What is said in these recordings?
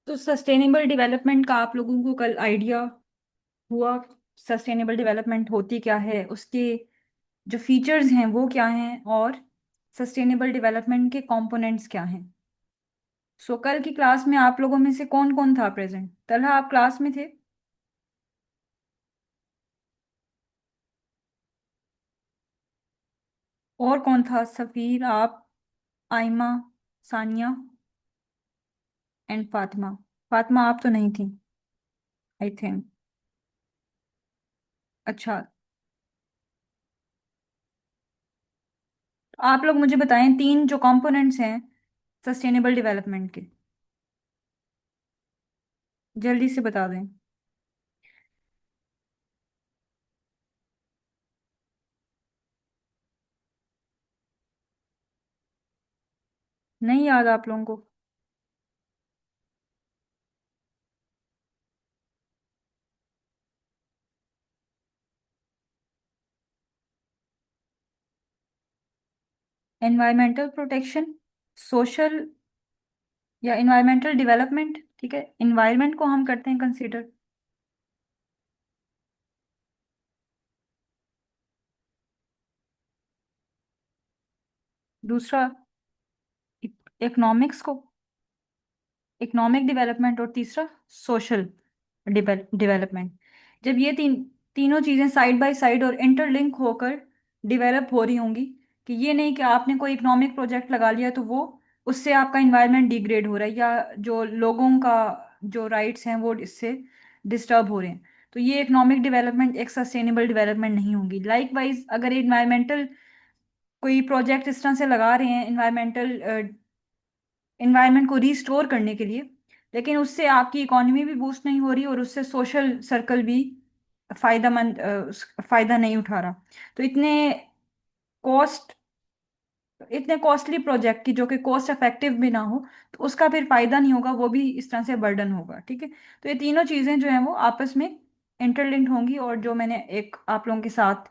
तो sustainable development का आप लोगों को कल आइडिया हुआ। सस्टेनेबल डेवलपमेंट होती क्या है, उसके जो फीचर्स हैं वो क्या हैं, और सस्टेनेबल डेवलपमेंट के कंपोनेंट्स क्या हैं। सो कल की क्लास में आप लोगों में से कौन कौन था प्रेजेंट? तलहा, आप क्लास में थे? और कौन था? सफीर, आप, आयमा, सानिया एंड फातिमा। फातिमा आप तो नहीं थी, आई थिंक। अच्छा, तो आप लोग मुझे बताएं तीन जो कंपोनेंट्स हैं सस्टेनेबल डेवलपमेंट के, जल्दी से बता दें। नहीं याद आप लोगों को? एनवायरमेंटल प्रोटेक्शन, सोशल, या इन्वायरमेंटल डेवलपमेंट। ठीक है, इन्वायरमेंट को हम करते हैं कंसीडर। दूसरा इकोनॉमिक्स को, इकोनॉमिक डेवलपमेंट। और तीसरा सोशल डेवलपमेंट। जब ये तीनों चीजें साइड बाय साइड और इंटरलिंक होकर डेवलप हो रही होंगी, कि ये नहीं कि आपने कोई इकोनॉमिक प्रोजेक्ट लगा लिया तो वो उससे आपका इन्वायरमेंट डिग्रेड हो रहा है, या जो लोगों का जो राइट्स हैं वो इससे डिस्टर्ब हो रहे हैं, तो ये इकोनॉमिक डेवलपमेंट एक सस्टेनेबल डेवलपमेंट नहीं होगी। लाइक वाइज अगर इन्वायरमेंटल कोई प्रोजेक्ट इस तरह से लगा रहे हैं इन्वायरमेंट को रिस्टोर करने के लिए, लेकिन उससे आपकी इकोनॉमी भी बूस्ट नहीं हो रही और उससे सोशल सर्कल भी फायदा नहीं उठा रहा, तो कॉस्ट इतने कॉस्टली प्रोजेक्ट की जो कि कॉस्ट इफेक्टिव भी ना हो, तो उसका फिर फायदा नहीं होगा, वो भी इस तरह से बर्डन होगा। ठीक है, तो ये तीनों चीजें जो हैं वो आपस में इंटरलिंक्ड होंगी, और जो मैंने एक आप लोगों के साथ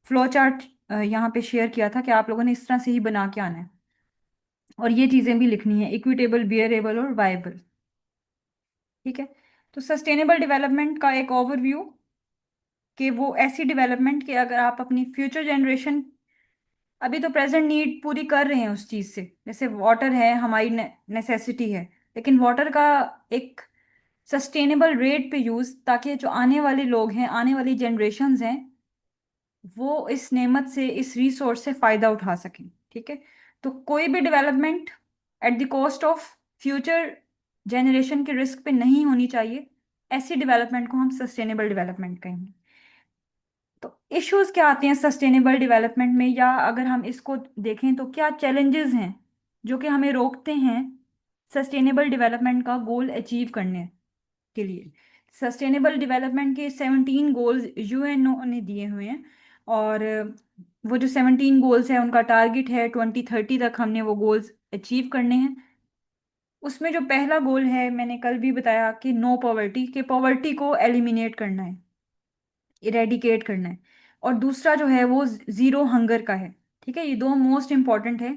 फ्लो चार्ट यहाँ पे शेयर किया था कि आप लोगों ने इस तरह से ही बना के आना है, और ये चीजें भी लिखनी है, इक्विटेबल, बियरेबल और वायबल। ठीक है, तो सस्टेनेबल डेवलपमेंट का एक ओवरव्यू, कि वो ऐसी डेवलपमेंट कि अगर आप अपनी फ्यूचर जनरेशन, अभी तो प्रेजेंट नीड पूरी कर रहे हैं उस चीज से, जैसे वाटर है हमारी नेसेसिटी है, लेकिन वाटर का एक सस्टेनेबल रेट पे यूज, ताकि जो आने वाले लोग हैं, आने वाली जनरेशन्स हैं, वो इस नेमत से, इस रिसोर्स से फायदा उठा सकें। ठीक है, तो कोई भी development at the cost of future generation के रिस्क पे नहीं होनी चाहिए। ऐसी डेवलपमेंट को हम सस्टेनेबल डेवलपमेंट कहेंगे। तो इश्यूज क्या आते हैं सस्टेनेबल डेवलपमेंट में, या अगर हम इसको देखें तो क्या चैलेंजेस हैं जो कि हमें रोकते हैं सस्टेनेबल डेवलपमेंट का गोल अचीव करने के लिए। सस्टेनेबल डेवलपमेंट के 17 गोल्स यूएनओ ने दिए हुए हैं, और वो जो 17 गोल्स है उनका टारगेट है 2030 तक हमने वो गोल्स अचीव करने हैं। उसमें जो पहला गोल है, मैंने कल भी बताया कि नो पॉवर्टी, के पॉवर्टी को एलिमिनेट करना है, इरेडिकेट करना है। और दूसरा जो है वो जीरो हंगर का है। ठीक है, ये दो मोस्ट इंपॉर्टेंट है,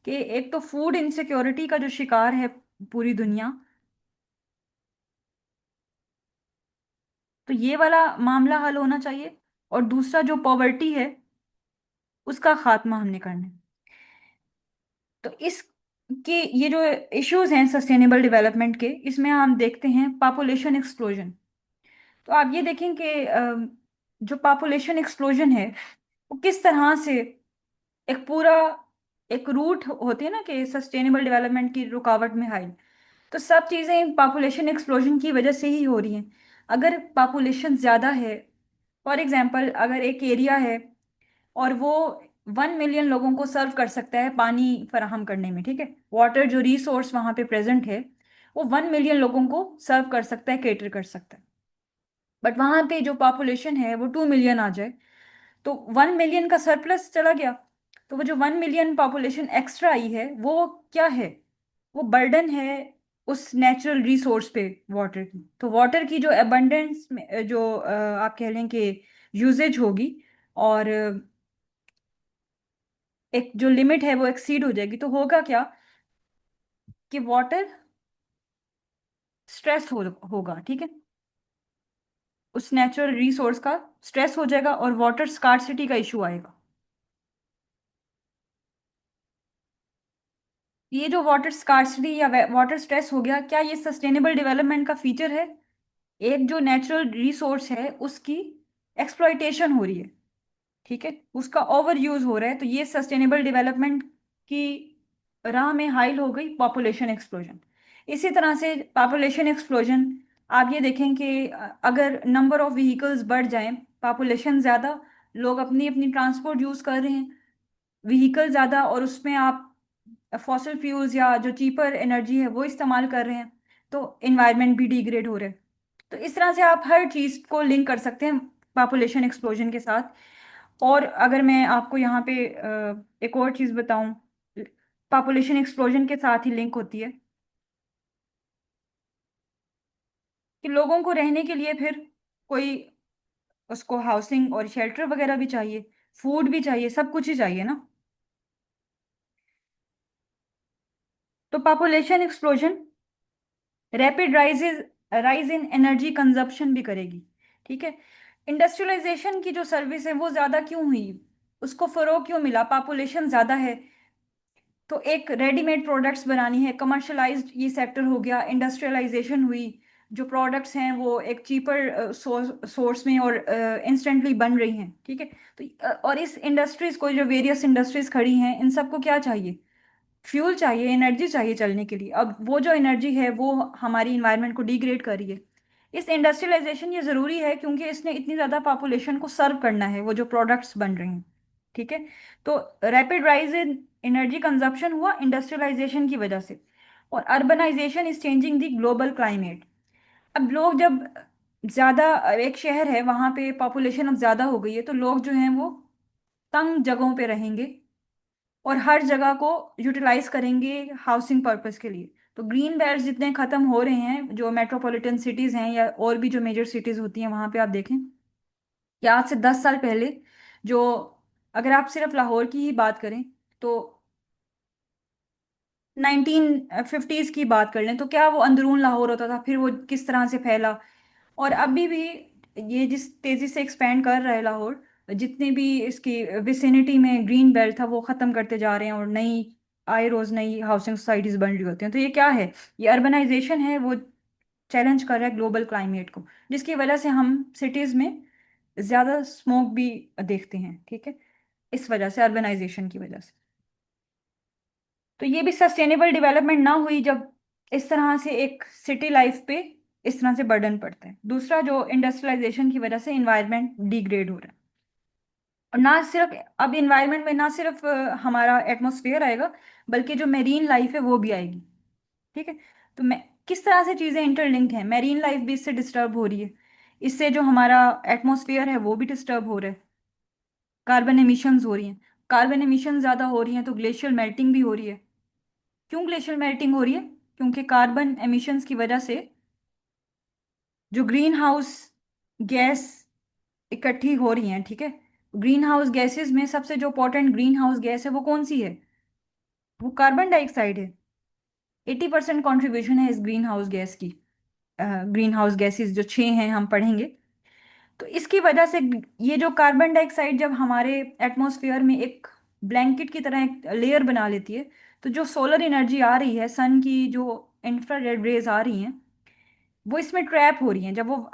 कि एक तो फूड इनसिक्योरिटी का जो शिकार है पूरी दुनिया, तो ये वाला मामला हल होना चाहिए। और दूसरा जो पॉवर्टी है उसका खात्मा हमने करना है। तो इस के ये जो इश्यूज हैं सस्टेनेबल डेवलपमेंट के, इसमें हम देखते हैं पॉपुलेशन एक्सप्लोजन। तो आप ये देखें कि जो पॉपुलेशन एक्सप्लोजन है वो किस तरह से एक पूरा एक रूट होती है ना, कि सस्टेनेबल डेवलपमेंट की रुकावट में हाई, तो सब चीज़ें पॉपुलेशन एक्सप्लोजन की वजह से ही हो रही हैं। अगर पॉपुलेशन ज़्यादा है, फॉर एग्जांपल अगर एक एरिया है और वो 1 मिलियन लोगों को सर्व कर सकता है पानी फराहम करने में, ठीक है, वाटर जो रिसोर्स वहाँ पे प्रेजेंट है वो 1 मिलियन लोगों को सर्व कर सकता है, केटर कर सकता है। बट वहाँ पे जो पॉपुलेशन है वो 2 मिलियन आ जाए, तो 1 मिलियन का सरप्लस चला गया। तो वो जो 1 मिलियन पॉपुलेशन एक्स्ट्रा आई है वो क्या है? वो बर्डन है उस नेचुरल रिसोर्स पे, वाटर की। तो वाटर की जो एबंडेंस में जो आप कह लें कि यूजेज होगी, और एक जो लिमिट है वो एक्सीड हो जाएगी, तो होगा क्या कि वाटर स्ट्रेस होगा, ठीक है। उस नेचुरल रिसोर्स का स्ट्रेस हो जाएगा और वाटर स्कार्सिटी का इशू आएगा। ये जो वाटर स्कार्सिटी या वाटर स्ट्रेस हो गया, क्या ये सस्टेनेबल डेवलपमेंट का फीचर है? एक जो नेचुरल रिसोर्स है उसकी एक्सप्लॉइटेशन हो रही है, ठीक है, उसका ओवर यूज हो रहा है, तो ये सस्टेनेबल डेवलपमेंट की राह में हाइल हो गई पॉपुलेशन एक्सप्लोजन। इसी तरह से पॉपुलेशन एक्सप्लोजन, आप ये देखें कि अगर नंबर ऑफ व्हीकल्स बढ़ जाएं, पॉपुलेशन ज़्यादा, लोग अपनी अपनी ट्रांसपोर्ट यूज़ कर रहे हैं, व्हीकल ज़्यादा, और उसमें आप फॉसिल फ्यूल्स या जो चीपर एनर्जी है वो इस्तेमाल कर रहे हैं, तो इन्वायरमेंट भी डिग्रेड हो रहा है। तो इस तरह से आप हर चीज़ को लिंक कर सकते हैं पॉपुलेशन एक्सप्लोजन के साथ। और अगर मैं आपको यहाँ पे एक और चीज़ बताऊं, पॉपुलेशन एक्सप्लोजन के साथ ही लिंक होती है कि लोगों को रहने के लिए फिर कोई, उसको हाउसिंग और शेल्टर वगैरह भी चाहिए, फूड भी चाहिए, सब कुछ ही चाहिए ना। तो population explosion rapid rise in energy consumption भी करेगी, ठीक है। इंडस्ट्रियलाइजेशन की जो सर्विस है वो ज़्यादा क्यों हुई, उसको फ़रोग क्यों मिला? पॉपुलेशन ज़्यादा है, तो एक रेडीमेड प्रोडक्ट्स बनानी है, कमर्शलाइज्ड ये सेक्टर हो गया, इंडस्ट्रियलाइजेशन हुई, जो प्रोडक्ट्स हैं वो एक चीपर सोर्स में और इंस्टेंटली बन रही हैं, ठीक है। तो और इस इंडस्ट्रीज को, जो वेरियस इंडस्ट्रीज खड़ी हैं, इन सबको क्या चाहिए? फ्यूल चाहिए, एनर्जी चाहिए चलने के लिए। अब वो जो एनर्जी है वो हमारी इन्वायरमेंट को डिग्रेड कर रही है। इस इंडस्ट्रियलाइजेशन ये ज़रूरी है क्योंकि इसने इतनी ज़्यादा पॉपुलेशन को सर्व करना है, वो जो प्रोडक्ट्स बन रहे हैं, ठीक है। तो rapid rise in energy consumption हुआ इंडस्ट्रियलाइजेशन की वजह से। और urbanisation is changing the global climate. अब लोग जब ज़्यादा, एक शहर है वहाँ पे पॉपुलेशन अब ज़्यादा हो गई है, तो लोग जो हैं वो तंग जगहों पे रहेंगे और हर जगह को यूटिलाइज करेंगे हाउसिंग पर्पस के लिए। तो ग्रीन बेल्ट जितने खत्म हो रहे हैं, जो मेट्रोपॉलिटन सिटीज हैं या और भी जो मेजर सिटीज होती हैं, वहां पे आप देखें कि आज से 10 साल पहले, जो, अगर आप सिर्फ लाहौर की ही बात करें तो 1950s की बात कर लें, तो क्या वो अंदरून लाहौर होता था, फिर वो किस तरह से फैला। और अभी भी ये जिस तेजी से एक्सपेंड कर रहा है लाहौर, जितने भी इसकी विसिनिटी में ग्रीन बेल्ट था वो खत्म करते जा रहे हैं, और नई, आए रोज नई हाउसिंग सोसाइटीज बन रही होती हैं। तो ये क्या है? ये अर्बनाइजेशन है, वो चैलेंज कर रहा है ग्लोबल क्लाइमेट को, जिसकी वजह से हम सिटीज में ज्यादा स्मोक भी देखते हैं, ठीक है, इस वजह से, अर्बनाइजेशन की वजह से। तो ये भी सस्टेनेबल डेवलपमेंट ना हुई जब इस तरह से एक सिटी लाइफ पे इस तरह से बर्डन पड़ता है। दूसरा, जो इंडस्ट्रियलाइजेशन की वजह से इन्वायरमेंट डिग्रेड हो रहा है। और ना सिर्फ, अब इन्वायरमेंट में ना सिर्फ हमारा एटमॉस्फेयर आएगा, बल्कि जो मेरीन लाइफ है वो भी आएगी, ठीक है। तो मैं, किस तरह से चीज़ें इंटरलिंक्ड हैं, मेरीन लाइफ भी इससे डिस्टर्ब हो रही है, इससे जो हमारा एटमॉस्फेयर है वो भी डिस्टर्ब हो रहा है, कार्बन एमिशंस हो रही हैं। कार्बन एमिशन ज़्यादा हो रही हैं तो ग्लेशियल मेल्टिंग भी हो रही है। क्यों ग्लेशियर मेल्टिंग हो रही है? क्योंकि कार्बन एमिशंस की वजह से जो ग्रीन हाउस गैस इकट्ठी हो रही हैं, ठीक है। ग्रीन हाउस गैसेस में सबसे जो इंपॉर्टेंट ग्रीन हाउस गैस है वो कौन सी है? वो कार्बन डाइऑक्साइड है। 80% कॉन्ट्रीब्यूशन है इस ग्रीन हाउस गैस की। ग्रीन हाउस गैसेस जो 6 हैं हम पढ़ेंगे। तो इसकी वजह से ये जो कार्बन डाइऑक्साइड जब हमारे एटमॉस्फेयर में एक ब्लैंकेट की तरह एक लेयर बना लेती है, तो जो सोलर एनर्जी आ रही है, सन की जो इंफ्रारेड रेज आ रही हैं, वो इसमें ट्रैप हो रही हैं। जब वो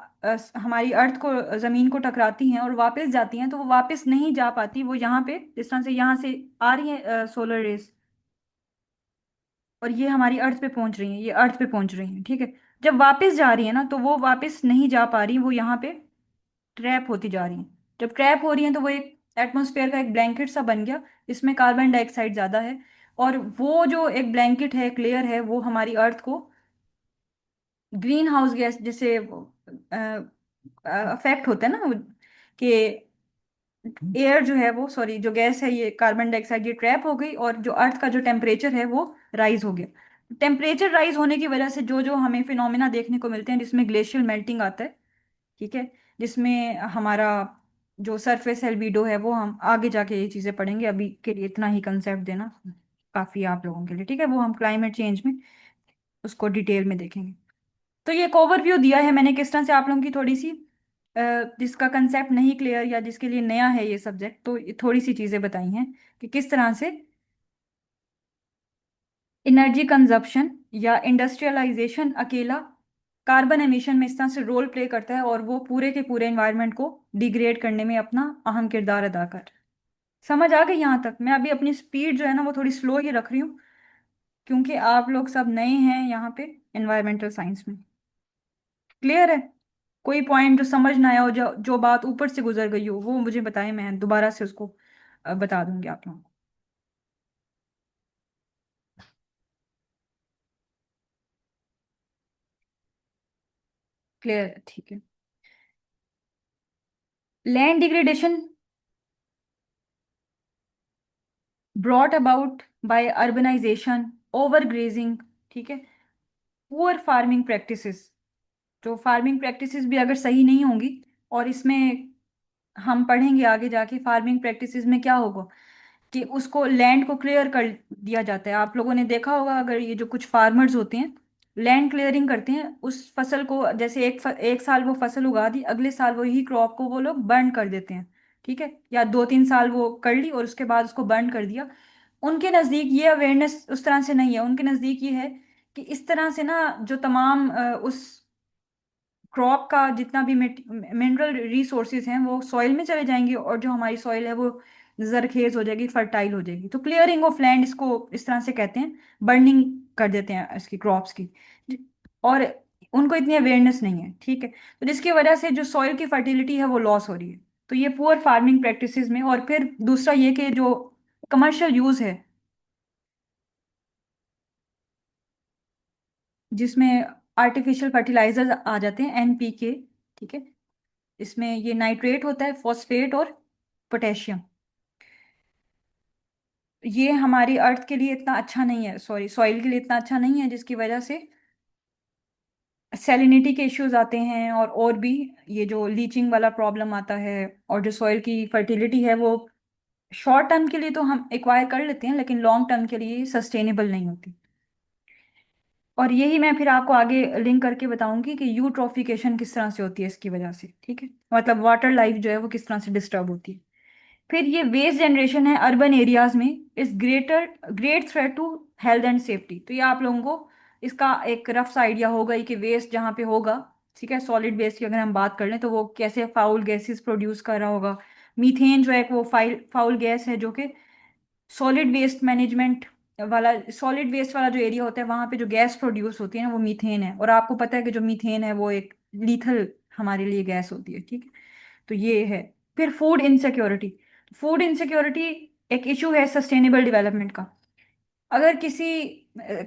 हमारी अर्थ को, ज़मीन को टकराती हैं और वापस जाती हैं, तो वो वापस नहीं जा पाती, वो यहाँ पे जिस तरह से यहाँ से आ रही है सोलर रेज, और ये हमारी अर्थ पे पहुंच रही हैं, ये अर्थ पे पहुंच रही हैं, ठीक है। जब वापस जा रही है ना, तो वो वापस नहीं जा पा रही, वो यहाँ पे ट्रैप होती जा रही हैं। जब ट्रैप हो रही हैं तो वो एक एटमॉस्फेयर का एक ब्लैंकेट सा बन गया, इसमें कार्बन डाइऑक्साइड ज़्यादा है। और वो जो एक ब्लैंकेट है, एक लेयर है, वो हमारी अर्थ को ग्रीन हाउस गैस जैसे अफेक्ट होता है ना, कि एयर जो है वो, सॉरी, जो गैस है ये कार्बन डाइऑक्साइड, ये ट्रैप हो गई, और जो अर्थ का जो टेम्परेचर है वो राइज हो गया। टेम्परेचर राइज होने की वजह से जो जो हमें फिनोमेना देखने को मिलते हैं, जिसमें ग्लेशियल मेल्टिंग आता है, ठीक है, जिसमें हमारा जो सरफेस एल्बिडो है वो, हम आगे जाके ये चीज़ें पढ़ेंगे, अभी के लिए इतना ही कंसेप्ट देना काफ़ी है आप लोगों के लिए, ठीक है। वो हम क्लाइमेट चेंज में उसको डिटेल में देखेंगे। तो ये एक ओवरव्यू दिया है मैंने किस तरह से आप लोगों की थोड़ी सी जिसका कंसेप्ट नहीं क्लियर या जिसके लिए नया है ये सब्जेक्ट, तो ये थोड़ी सी चीजें बताई हैं कि किस तरह से एनर्जी कंजप्शन या इंडस्ट्रियलाइजेशन अकेला कार्बन एमिशन में इस तरह से रोल प्ले करता है और वो पूरे के पूरे एनवायरनमेंट को डिग्रेड करने में अपना अहम किरदार अदा कर। समझ आ गई यहाँ तक? मैं अभी अपनी स्पीड जो है ना वो थोड़ी स्लो ही रख रही हूँ, क्योंकि आप लोग सब नए हैं यहाँ पे एनवायरमेंटल साइंस में। क्लियर है? कोई पॉइंट जो समझ ना आया हो, जो जो बात ऊपर से गुजर गई हो, वो मुझे बताएं, मैं दोबारा से उसको बता दूंगी आप लोगों को। क्लियर? ठीक है। Land degradation brought about by urbanisation, overgrazing, ठीक है, पुअर फार्मिंग प्रैक्टिसेस। जो फार्मिंग प्रैक्टिसेस भी अगर सही नहीं होंगी, और इसमें हम पढ़ेंगे आगे जाके फार्मिंग प्रैक्टिसेस में क्या होगा, कि उसको लैंड को क्लियर कर दिया जाता है। आप लोगों ने देखा होगा, अगर ये जो कुछ फार्मर्स होते हैं लैंड क्लियरिंग करते हैं, उस फसल को जैसे एक साल वो फसल उगा दी, अगले साल वही क्रॉप को वो लोग बर्न कर देते हैं, ठीक है, या 2-3 साल वो कर ली और उसके बाद उसको बर्न कर दिया। उनके नज़दीक ये अवेयरनेस उस तरह से नहीं है। उनके नज़दीक ये है कि इस तरह से ना जो तमाम उस क्रॉप का जितना भी मिनरल रिसोर्सेज हैं वो सॉइल में चले जाएंगे, और जो हमारी सॉइल है वो जरखेज हो जाएगी, फर्टाइल हो जाएगी। तो क्लियरिंग ऑफ लैंड इसको इस तरह से कहते हैं, बर्निंग कर देते हैं इसकी क्रॉप्स की। और उनको इतनी अवेयरनेस नहीं है, ठीक है, तो जिसकी वजह से जो सॉइल की फर्टिलिटी है वो लॉस हो रही है। तो ये पुअर फार्मिंग प्रैक्टिसेस में। और फिर दूसरा ये कि जो कमर्शियल यूज है, जिसमें आर्टिफिशियल फर्टिलाइजर्स आ जाते हैं, NPK, ठीक है, इसमें ये नाइट्रेट होता है, फॉस्फेट और पोटेशियम। ये हमारी अर्थ के लिए इतना अच्छा नहीं है, सॉरी सॉइल के लिए इतना अच्छा नहीं है, जिसकी वजह से सैलिनिटी के इश्यूज आते हैं, और भी ये जो लीचिंग वाला प्रॉब्लम आता है। और जो सॉइल की फर्टिलिटी है वो शॉर्ट टर्म के लिए तो हम एक्वायर कर लेते हैं, लेकिन लॉन्ग टर्म के लिए सस्टेनेबल नहीं होती। और यही मैं फिर आपको आगे लिंक करके बताऊंगी कि यूट्रोफिकेशन किस तरह से होती है इसकी वजह से, ठीक है, मतलब वाटर लाइफ जो है वो किस तरह से डिस्टर्ब होती है। फिर ये वेस्ट जनरेशन है अर्बन एरियाज में, is great threat to health and safety. तो ये आप लोगों को इसका एक रफ सा आइडिया होगा ही कि वेस्ट जहाँ पे होगा, ठीक है, सॉलिड वेस्ट की अगर हम बात कर लें तो वो कैसे फाउल गैसेस प्रोड्यूस कर रहा होगा। मीथेन जो है वो फाउल गैस है, जो कि सॉलिड वेस्ट मैनेजमेंट वाला, सॉलिड वेस्ट वाला जो एरिया होता है वहां पे जो गैस प्रोड्यूस होती है ना वो मीथेन है। और आपको पता है कि जो मीथेन है वो एक लीथल हमारे लिए गैस होती है, ठीक है। तो ये है। फिर फूड इनसिक्योरिटी। फूड इनसिक्योरिटी एक इशू है सस्टेनेबल डेवलपमेंट का। अगर किसी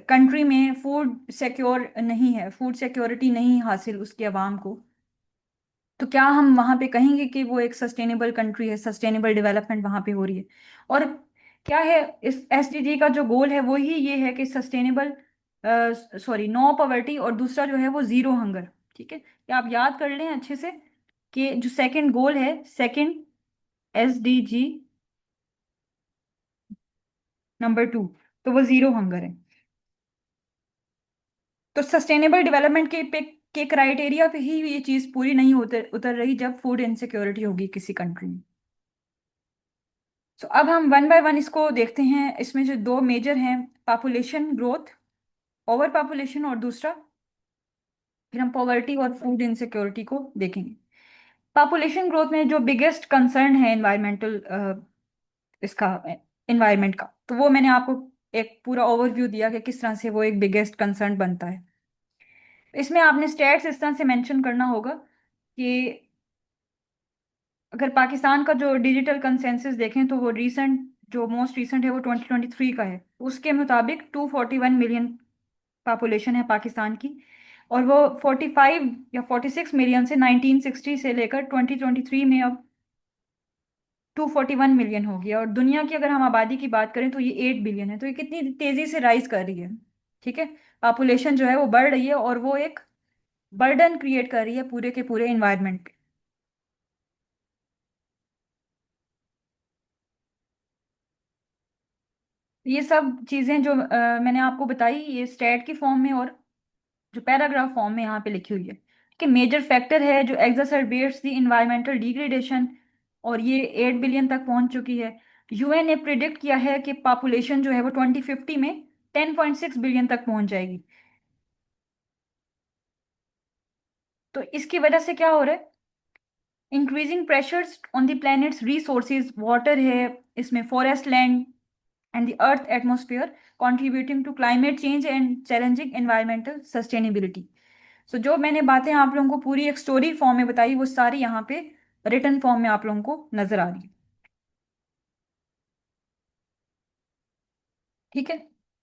कंट्री में फूड सिक्योर नहीं है, फूड सिक्योरिटी नहीं हासिल उसकी आवाम को, तो क्या हम वहां पे कहेंगे कि वो एक सस्टेनेबल कंट्री है, सस्टेनेबल डेवलपमेंट वहां पे हो रही है? और क्या है, इस SDG का जो गोल है वो ही ये है कि सस्टेनेबल, सॉरी, नो पॉवर्टी, और दूसरा जो है वो जीरो हंगर, ठीक है। ये आप याद कर लें अच्छे से कि जो सेकंड गोल है, सेकंड SDG नंबर 2, तो वो जीरो हंगर है। तो सस्टेनेबल डेवलपमेंट के क्राइटेरिया पे ही ये चीज पूरी नहीं उतर उतर रही जब फूड इनसिक्योरिटी होगी किसी कंट्री में। तो अब हम वन बाय वन इसको देखते हैं। इसमें जो दो मेजर हैं, पॉपुलेशन ग्रोथ, ओवर पॉपुलेशन, और दूसरा फिर हम पॉवर्टी और फूड इनसिक्योरिटी को देखेंगे। पॉपुलेशन ग्रोथ में जो बिगेस्ट कंसर्न है एनवायरमेंटल, इसका एनवायरमेंट का, तो वो मैंने आपको एक पूरा ओवरव्यू दिया कि किस तरह से वो एक बिगेस्ट कंसर्न बनता है। इसमें आपने स्टैट्स इस तरह से मेंशन करना होगा कि अगर पाकिस्तान का जो डिजिटल कंसेंसस देखें तो वो रीसेंट, जो मोस्ट रीसेंट है वो 2023 का है। उसके मुताबिक 241 मिलियन पॉपुलेशन है पाकिस्तान की। और वो 45 या 46 मिलियन से 1960 से लेकर 2023 में अब 241 मिलियन हो गया। और दुनिया की अगर हम आबादी की बात करें तो ये 8 बिलियन है। तो ये कितनी तेजी से राइज कर रही है, ठीक है, पॉपुलेशन जो है वो बढ़ रही है, और वो एक बर्डन क्रिएट कर रही है पूरे के पूरे इन्वायरमेंट। ये सब चीजें जो मैंने आपको बताई, ये स्टैट की फॉर्म में और जो पैराग्राफ फॉर्म में यहाँ पे लिखी हुई है कि मेजर फैक्टर है जो एग्जैसरबेट्स द इन्वायरमेंटल डिग्रेडेशन, और ये 8 बिलियन तक पहुंच चुकी है। यूएन ने प्रिडिक्ट किया है कि पॉपुलेशन जो है वो 2050 में 10.6 बिलियन तक पहुंच जाएगी। तो इसकी वजह से क्या हो रहा है, increasing pressures on the planet's resources, water है इसमें, forest, land and the earth atmosphere, contributing to climate change and challenging environmental sustainability. So जो मैंने बातें आप लोगों को पूरी एक स्टोरी फॉर्म में बताई, वो सारी यहाँ पे रिटर्न फॉर्म में आप लोगों को नजर आ रही है। ठीक है।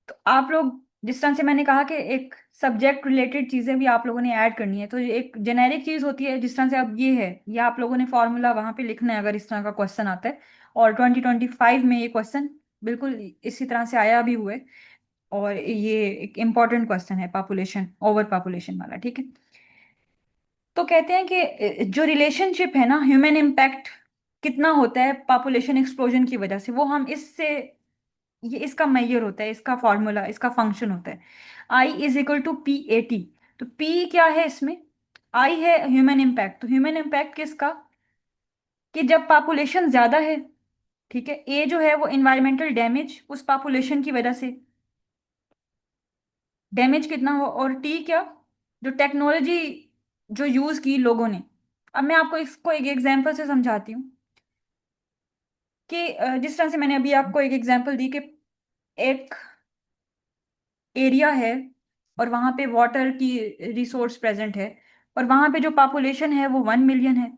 तो आप लोग, जिस तरह से मैंने कहा कि एक सब्जेक्ट रिलेटेड चीजें भी आप लोगों ने ऐड करनी है, तो ये एक जेनेरिक चीज होती है, जिस तरह से अब ये है, ये आप लोगों ने फॉर्मूला वहां पे लिखना है अगर इस तरह का क्वेश्चन आता है। और 2025 में ये क्वेश्चन बिल्कुल इसी तरह से आया भी हुआ है। और ये एक इम्पॉर्टेंट क्वेश्चन है पॉपुलेशन, ओवर पॉपुलेशन वाला। ठीक है। तो कहते हैं कि जो रिलेशनशिप है ना, ह्यूमन इम्पैक्ट कितना होता है पॉपुलेशन एक्सप्लोजन की वजह से, वो हम इससे, ये इसका मेजर होता है, इसका फॉर्मूला, इसका फंक्शन होता है I = P/80। तो P क्या है इसमें, I है ह्यूमन इम्पैक्ट। तो ह्यूमन इम्पैक्ट किसका, कि जब पॉपुलेशन ज्यादा है, ठीक है, A जो है वो इन्वायरमेंटल डैमेज उस पॉपुलेशन की वजह से, डैमेज कितना हो, और T क्या, जो टेक्नोलॉजी जो यूज की लोगों ने। अब मैं आपको इसको एक एग्जांपल से समझाती हूँ कि जिस तरह से मैंने अभी आपको एक एग्जांपल दी कि एक एरिया है और वहां पे वाटर की रिसोर्स प्रेजेंट है, और वहां पे जो पॉपुलेशन है वो 1 मिलियन है।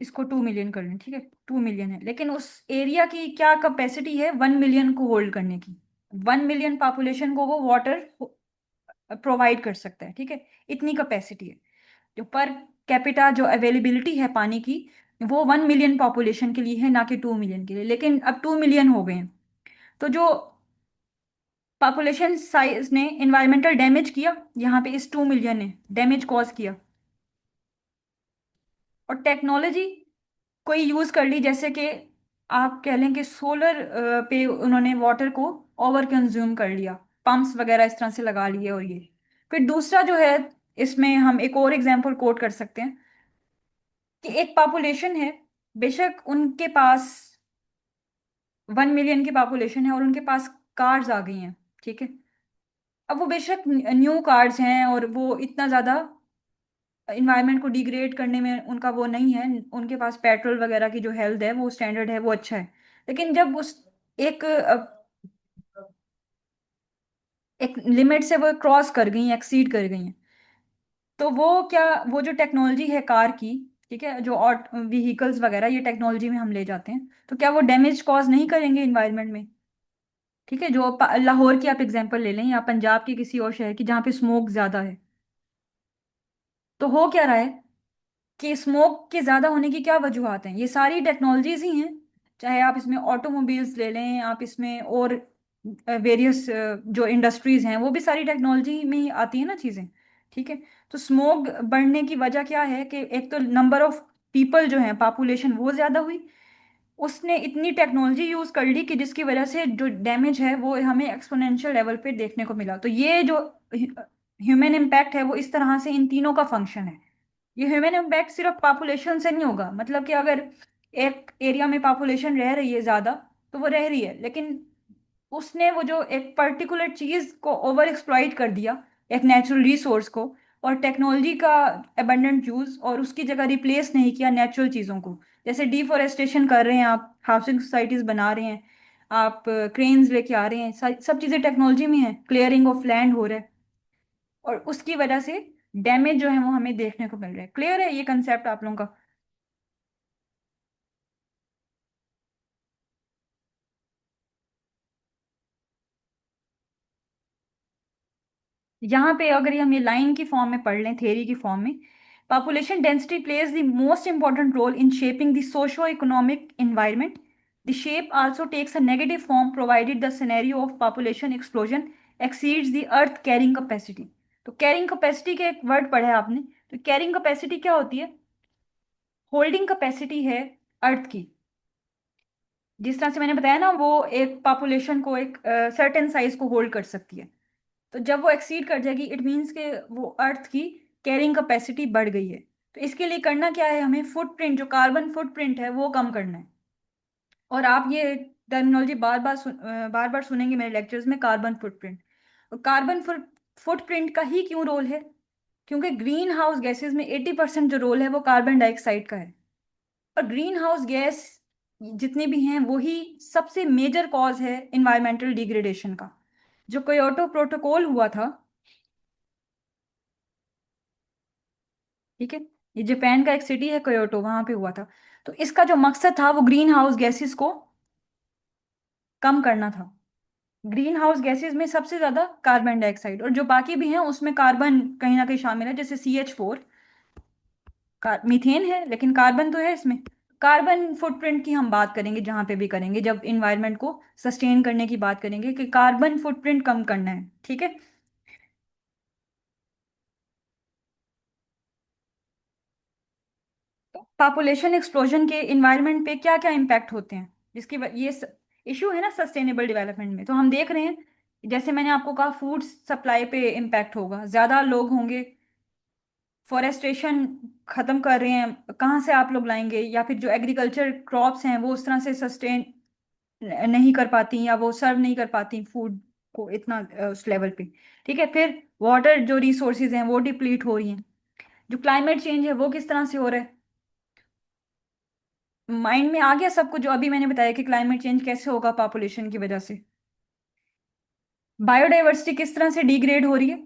इसको 2 मिलियन कर लें, ठीक है, 2 मिलियन है, लेकिन उस एरिया की क्या कैपेसिटी है 1 मिलियन को होल्ड करने की। 1 मिलियन पॉपुलेशन को वो वाटर प्रोवाइड कर सकता है, ठीक है, इतनी कैपेसिटी है। जो पर कैपिटा जो अवेलेबिलिटी है पानी की, वो 1 मिलियन पॉपुलेशन के लिए है, ना कि 2 मिलियन के लिए। लेकिन अब 2 मिलियन हो गए हैं, तो जो पॉपुलेशन साइज ने इन्वायरमेंटल डैमेज किया, यहाँ पे इस 2 मिलियन ने डैमेज कॉज किया, और टेक्नोलॉजी कोई यूज कर ली, जैसे कि आप कह लें कि सोलर पे उन्होंने वाटर को ओवर कंज्यूम कर लिया, पंप्स वगैरह इस तरह से लगा लिए। और ये फिर दूसरा जो है, इसमें हम एक और एग्जांपल कोट कर सकते हैं कि एक पॉपुलेशन है, बेशक उनके पास 1 मिलियन की पॉपुलेशन है और उनके पास कार्स आ गई हैं, ठीक है। अब वो बेशक न्यू कार्स हैं और वो इतना ज्यादा इन्वायरमेंट को डिग्रेड करने में उनका वो नहीं है, उनके पास पेट्रोल वगैरह की जो हेल्थ है वो स्टैंडर्ड है, वो अच्छा है। लेकिन जब उस एक एक लिमिट से वो क्रॉस कर गई, एक्सीड कर गई हैं, तो वो क्या, वो जो टेक्नोलॉजी है कार की, ठीक है, जो ऑट व्हीकल्स वगैरह ये टेक्नोलॉजी में हम ले जाते हैं, तो क्या वो डैमेज कॉज नहीं करेंगे इन्वायरमेंट में। ठीक है, जो लाहौर की आप एग्जांपल ले लें, या पंजाब के किसी और शहर की जहाँ पे स्मोक ज्यादा है, तो हो क्या रहा है कि स्मोक के ज्यादा होने की क्या वजूहत हैं, ये सारी टेक्नोलॉजीज ही हैं। चाहे आप इसमें ऑटोमोबाइल्स ले लें, आप इसमें और वेरियस जो इंडस्ट्रीज हैं, वो भी सारी टेक्नोलॉजी में ही आती है ना चीजें। ठीक है। तो स्मोक बढ़ने की वजह क्या है कि एक तो नंबर ऑफ पीपल जो है, पॉपुलेशन वो ज्यादा हुई, उसने इतनी टेक्नोलॉजी यूज कर ली कि जिसकी वजह से जो डैमेज है वो हमें एक्सपोनेंशियल लेवल पे देखने को मिला। तो ये जो ह्यूमन इम्पैक्ट है वो इस तरह से इन तीनों का फंक्शन है। ये ह्यूमन इम्पैक्ट सिर्फ पॉपुलेशन से नहीं होगा, मतलब कि अगर एक एरिया में पॉपुलेशन रह रही है ज्यादा, तो वो रह रही है, लेकिन उसने वो जो एक पर्टिकुलर चीज को ओवर एक्सप्लॉइट कर दिया, एक नेचुरल रिसोर्स को, और टेक्नोलॉजी का अबंडेंट यूज, और उसकी जगह रिप्लेस नहीं किया नेचुरल चीजों को। जैसे डिफोरेस्टेशन कर रहे हैं आप, हाउसिंग सोसाइटीज बना रहे हैं, आप क्रेन्स लेके आ रहे हैं, सब चीजें टेक्नोलॉजी में है, क्लियरिंग ऑफ लैंड हो रहा है, और उसकी वजह से डैमेज जो है वो हमें देखने को मिल रहा है। क्लियर है ये कंसेप्ट आप लोगों का। यहाँ पे अगर हम ये लाइन की फॉर्म में पढ़ लें, थ्योरी की फॉर्म में, population density plays the most important role in shaping the socio economic environment. The shape also takes a negative form provided the scenario of population explosion exceeds the earth carrying capacity. तो carrying capacity के एक word पढ़े आपने, तो carrying capacity क्या होती है, holding capacity है अर्थ की। जिस तरह से मैंने बताया ना, वो एक पॉपुलेशन को एक सर्टेन साइज को होल्ड कर सकती है। तो जब वो एक्सीड कर जाएगी, इट मीन्स के वो अर्थ की कैरिंग कैपेसिटी बढ़ गई है। तो इसके लिए करना क्या है, हमें फुटप्रिंट, जो कार्बन फुटप्रिंट है वो कम करना है। और आप ये टर्मिनोलॉजी बार बार सुनेंगे मेरे लेक्चर्स में, कार्बन फुटप्रिंट। कार्बन फुटप्रिंट का ही क्यों रोल है? क्योंकि ग्रीन हाउस गैसेज में 80% जो रोल है वो कार्बन डाइऑक्साइड का है। और ग्रीन हाउस गैस जितने भी हैं वही सबसे मेजर कॉज है इन्वायरमेंटल डिग्रेडेशन का। जो क्योटो प्रोटोकॉल हुआ था, ठीक है, ये जापान का एक सिटी है क्योटो, वहां पे हुआ था। तो इसका जो मकसद था वो ग्रीन हाउस गैसेस को कम करना था। ग्रीन हाउस गैसेस में सबसे ज्यादा कार्बन डाइऑक्साइड, और जो बाकी भी हैं उसमें कार्बन कहीं ना कहीं शामिल है, जैसे CH4, मीथेन है लेकिन कार्बन तो है इसमें। कार्बन फुटप्रिंट की हम बात करेंगे जहां पे भी करेंगे, जब इन्वायरमेंट को सस्टेन करने की बात करेंगे, कि कार्बन फुटप्रिंट कम करना है, ठीक है। पॉपुलेशन एक्सप्लोजन के इन्वायरमेंट पे क्या क्या इम्पैक्ट होते हैं, जिसकी ये इशू है ना सस्टेनेबल डेवलपमेंट में, तो हम देख रहे हैं। जैसे मैंने आपको कहा, फूड सप्लाई पे इम्पैक्ट होगा, ज्यादा लोग होंगे, फॉरेस्टेशन खत्म कर रहे हैं, कहाँ से आप लोग लाएंगे, या फिर जो एग्रीकल्चर क्रॉप्स हैं वो उस तरह से सस्टेन नहीं कर पाती, या वो सर्व नहीं कर पाती फूड को इतना उस लेवल पे, ठीक है। फिर वाटर जो रिसोर्सेज हैं वो डिप्लीट हो रही हैं। जो क्लाइमेट चेंज है वो किस तरह से हो रहा है, माइंड में आ गया सबको, जो अभी मैंने बताया कि क्लाइमेट चेंज कैसे होगा पॉपुलेशन की वजह से। बायोडाइवर्सिटी किस तरह से डिग्रेड हो रही है।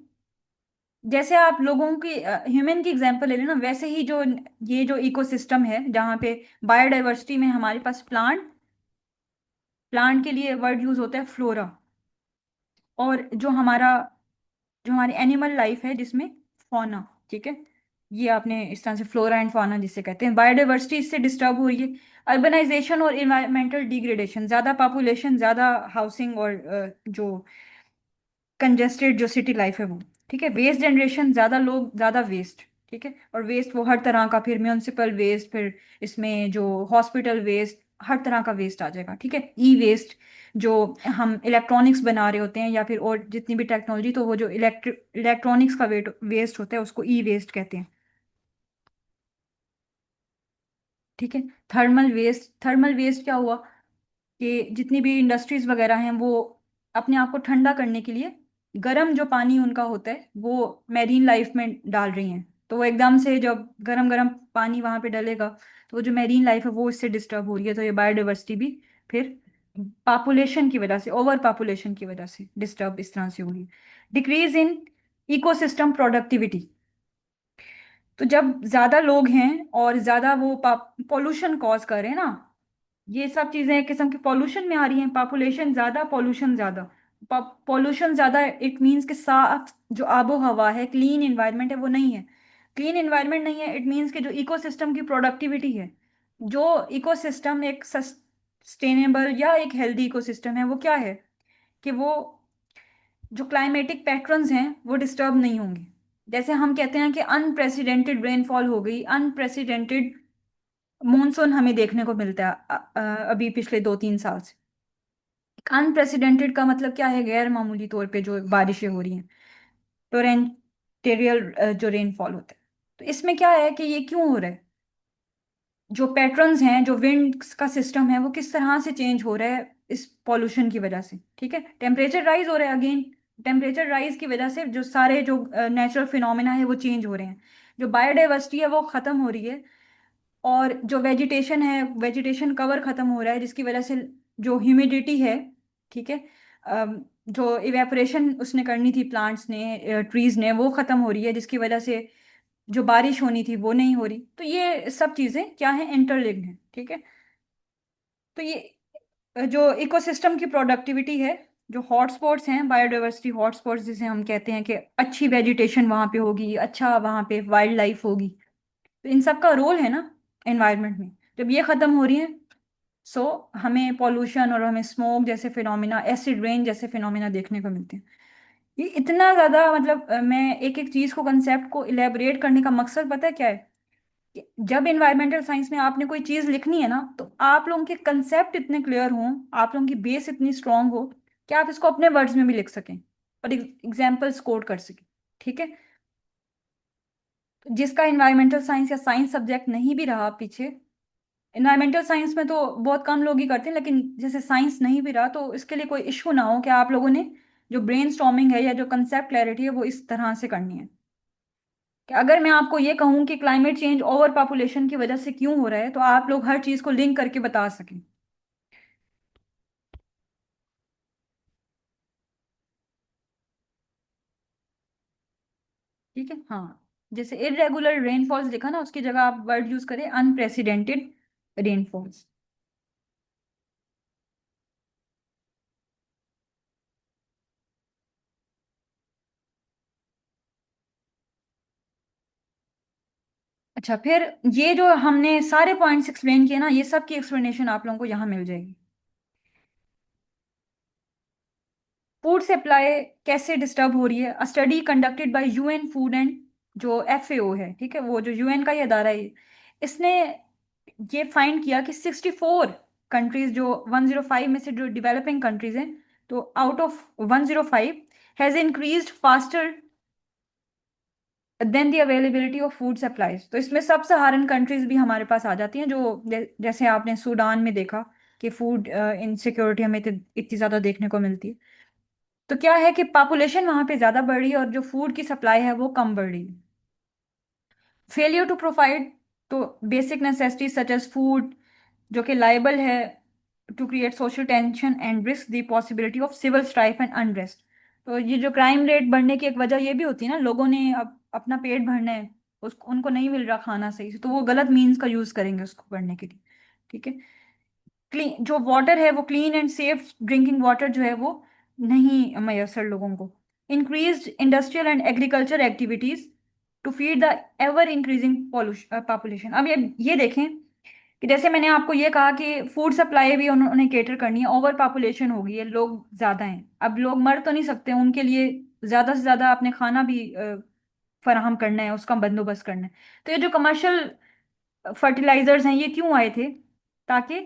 जैसे आप लोगों की, ह्यूमन की एग्जांपल ले लेना, वैसे ही जो ये जो इकोसिस्टम है जहाँ पे बायोडाइवर्सिटी में हमारे पास प्लांट, प्लांट के लिए वर्ड यूज होता है फ्लोरा। और जो हमारी एनिमल लाइफ है जिसमें फौना, ठीक है। ये आपने इस तरह से फ्लोरा एंड फौना जिसे कहते हैं, बायोडाइवर्सिटी इससे डिस्टर्ब हो रही है। अर्बनाइजेशन और इन्वायरमेंटल डिग्रेडेशन, ज्यादा पॉपुलेशन, ज्यादा हाउसिंग, और जो कंजेस्टेड जो सिटी लाइफ है वो, ठीक है। वेस्ट जनरेशन, ज्यादा लोग ज्यादा वेस्ट, ठीक है। और वेस्ट वो हर तरह का, फिर म्यूनिसिपल वेस्ट, फिर इसमें जो हॉस्पिटल वेस्ट, हर तरह का वेस्ट आ जाएगा, ठीक है। ई वेस्ट, जो हम इलेक्ट्रॉनिक्स बना रहे होते हैं या फिर और जितनी भी टेक्नोलॉजी, तो वो जो इलेक्ट्रॉनिक्स का वेस्ट होता है उसको ई वेस्ट कहते हैं, ठीक है। थर्मल वेस्ट क्या हुआ, कि जितनी भी इंडस्ट्रीज वगैरह हैं वो अपने आप को ठंडा करने के लिए गर्म जो पानी उनका होता है वो मैरीन लाइफ में डाल रही हैं। तो वो एकदम से जब गरम गरम पानी वहां पे डलेगा, तो वो जो मैरीन लाइफ है वो इससे डिस्टर्ब हो रही है। तो ये बायोडाइवर्सिटी भी फिर पॉपुलेशन की वजह से, ओवर पॉपुलेशन की वजह से डिस्टर्ब इस तरह से हो रही है। डिक्रीज इन इकोसिस्टम प्रोडक्टिविटी, तो जब ज्यादा लोग हैं और ज्यादा वो पॉल्यूशन कॉज कर रहे हैं ना, ये सब चीजें एक किस्म के पॉल्यूशन में आ रही हैं। पॉपुलेशन ज्यादा, पॉल्यूशन ज्यादा। पॉल्यूशन ज्यादा, इट मीन्स कि साफ जो आबो हवा है, क्लीन इन्वायरमेंट है, वो नहीं है। क्लीन इन्वायरमेंट नहीं है, इट मीन्स कि जो इकोसिस्टम की प्रोडक्टिविटी है, जो इकोसिस्टम एक सस्टेनेबल या एक हेल्दी इकोसिस्टम है, वो क्या है, कि वो जो क्लाइमेटिक पैटर्न्स हैं वो डिस्टर्ब नहीं होंगे। जैसे हम कहते हैं कि अनप्रेसिडेंटेड रेनफॉल हो गई, अनप्रेसिडेंटेड मॉनसून हमें देखने को मिलता है अभी पिछले 2-3 साल से। अनप्रेसिडेंटेड का मतलब क्या है, गैर मामूली तौर पे जो बारिशें हो रही हैं, टोरेंटियल जो रेनफॉल होता है। तो इसमें क्या है कि ये क्यों हो रहा है, जो पैटर्न्स हैं, जो विंड का सिस्टम है वो किस तरह से चेंज हो रहा है इस पॉल्यूशन की वजह से, ठीक है। टेम्परेचर राइज हो रहा है अगेन, टेम्परेचर राइज की वजह से जो सारे जो नेचुरल फिनोमेना है वो चेंज हो रहे हैं। जो बायोडाइवर्सिटी है वो खत्म हो रही है। और जो वेजिटेशन है, वेजिटेशन कवर खत्म हो रहा है, जिसकी वजह से जो ह्यूमिडिटी है, ठीक है, जो इवेपोरेशन उसने करनी थी प्लांट्स ने, ट्रीज ने, वो खत्म हो रही है, जिसकी वजह से जो बारिश होनी थी वो नहीं हो रही। तो ये सब चीजें क्या है, इंटरलिंक्ड हैं, ठीक है। तो ये जो इकोसिस्टम की प्रोडक्टिविटी है, जो हॉटस्पॉट्स हैं, बायोडाइवर्सिटी हॉटस्पॉट्स जिसे हम कहते हैं, कि अच्छी वेजिटेशन वहाँ पे होगी, अच्छा वहाँ पे वाइल्ड लाइफ होगी, तो इन सब का रोल है ना एनवायरनमेंट में। जब ये खत्म हो रही है, सो हमें पॉल्यूशन और हमें स्मोक जैसे फिनोमिना, एसिड रेन जैसे फिनोमिना देखने को मिलते हैं। ये इतना ज्यादा, मतलब मैं एक एक चीज को, कंसेप्ट को इलेबोरेट करने का मकसद पता है क्या है, कि जब इन्वायरमेंटल साइंस में आपने कोई चीज लिखनी है ना, तो आप लोगों के कंसेप्ट इतने क्लियर हों, आप लोगों की बेस इतनी स्ट्रांग हो कि आप इसको अपने वर्ड्स में भी लिख सकें और एग्जाम्पल्स कोट कर सकें। ठीक है। तो जिसका इन्वायरमेंटल साइंस या साइंस सब्जेक्ट नहीं भी रहा पीछे, इन्वायरमेंटल साइंस में तो बहुत कम लोग ही करते हैं, लेकिन जैसे साइंस नहीं भी रहा तो इसके लिए कोई इशू ना हो कि आप लोगों ने जो ब्रेन स्टॉर्मिंग है या जो कंसेप्ट क्लैरिटी है वो इस तरह से करनी है। कि अगर मैं आपको ये कहूं कि क्लाइमेट चेंज ओवर पॉपुलेशन की वजह से क्यों हो रहा है, तो आप लोग हर चीज को लिंक करके बता सकें। ठीक है। हाँ, जैसे इरेगुलर रेनफॉल्स लिखा ना, उसकी जगह आप वर्ड यूज करें अनप्रेसिडेंटेड रेनफॉल्स। अच्छा, फिर ये जो हमने सारे पॉइंट्स एक्सप्लेन किए ना, ये सब की एक्सप्लेनेशन आप लोगों को यहाँ मिल जाएगी। फूड सप्लाई कैसे डिस्टर्ब हो रही है, अ study conducted by UN food and, जो एफएओ है, ठीक है, वो जो यूएन का ही अदारा है, इसने ये फाइंड किया कि 64 कंट्रीज, जो 105 में से जो डेवलपिंग कंट्रीज हैं, तो out of 105 has increased faster than the availability of food supplies. तो इसमें सब सहारन कंट्रीज भी हमारे पास आ जाती हैं, जो जैसे आपने सूडान में देखा कि फूड इनसिक्योरिटी हमें इतनी ज़्यादा देखने को मिलती है। तो क्या है कि पॉपुलेशन वहां पे ज़्यादा बढ़ रही है और जो फूड की सप्लाई है वो कम बढ़ रही है। फेलियर टू प्रोवाइड, तो basic necessities such as food, जो कि लाइबल है to create social tension and risk the possibility of civil strife and unrest. तो ये जो क्राइम रेट बढ़ने की एक वजह ये भी होती है ना, लोगों ने अब अपना पेट भरना है, उनको नहीं मिल रहा खाना सही से, तो वो गलत मीन्स का यूज करेंगे उसको करने के लिए। ठीक है। क्लीन जो वाटर है वो clean and safe drinking water जो है वो नहीं मयसर लोगों को। Increased industrial and agriculture activities to feed the ever increasing population. अब ये देखें कि जैसे मैंने आपको ये कहा कि फूड सप्लाई भी उन्होंने केटर करनी है, ओवर पॉपुलेशन हो गई है, लोग ज्यादा हैं, अब लोग मर तो नहीं सकते, उनके लिए ज्यादा से ज्यादा अपने खाना भी फराहम करना है, उसका बंदोबस्त करना है। तो ये जो कमर्शियल फर्टिलाइजर्स हैं ये क्यों आए थे, ताकि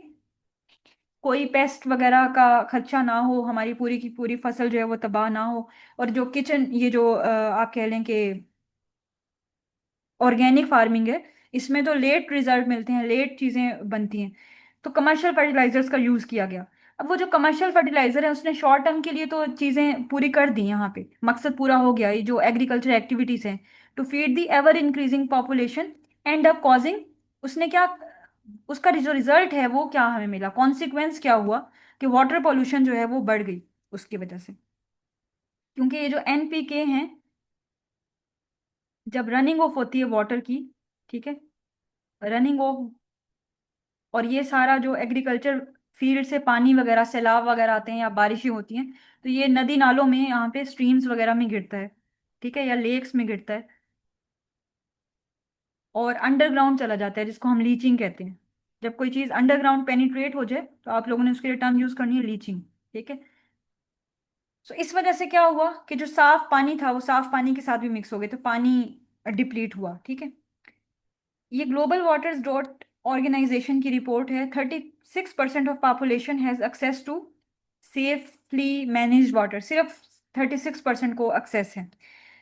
कोई पेस्ट वगैरह का खर्चा ना हो, हमारी पूरी की पूरी फसल जो है वो तबाह ना हो। और जो किचन, ये जो आप कह लें कि ऑर्गेनिक फार्मिंग है, इसमें तो लेट रिजल्ट मिलते हैं, लेट चीज़ें बनती हैं, तो कमर्शियल फर्टिलाइजर्स का यूज़ किया गया। अब वो जो कमर्शियल फर्टिलाइजर है उसने शॉर्ट टर्म के लिए तो चीज़ें पूरी कर दी, यहाँ पे मकसद पूरा हो गया, ये जो एग्रीकल्चर एक्टिविटीज़ हैं to feed the ever increasing population end up causing, उसने क्या, उसका जो रिजल्ट है वो क्या हमें मिला, कॉन्सिक्वेंस क्या हुआ, कि वाटर पॉल्यूशन जो है वो बढ़ गई उसकी वजह से। क्योंकि ये जो एनपीके हैं, जब रनिंग ऑफ होती है वाटर की, ठीक है, रनिंग ऑफ, और ये सारा जो एग्रीकल्चर फील्ड से पानी वगैरह, सैलाब वगैरह आते हैं या बारिशें होती हैं, तो ये नदी नालों में, यहाँ पे स्ट्रीम्स वगैरह में गिरता है, ठीक है, या लेक्स में गिरता है, और अंडरग्राउंड चला जाता है, जिसको हम लीचिंग कहते हैं। जब कोई चीज़ अंडरग्राउंड पेनिट्रेट हो जाए तो आप लोगों ने उसके लिए टर्म यूज करनी है लीचिंग। ठीक है। सो इस वजह से क्या हुआ कि जो साफ पानी था वो साफ पानी के साथ भी मिक्स हो गए, तो पानी डिप्लीट हुआ। ठीक है। ये ग्लोबल वाटर्स डॉट ऑर्गेनाइजेशन की रिपोर्ट है, 36% of population has access to safely manage water, सिर्फ 36% को एक्सेस है।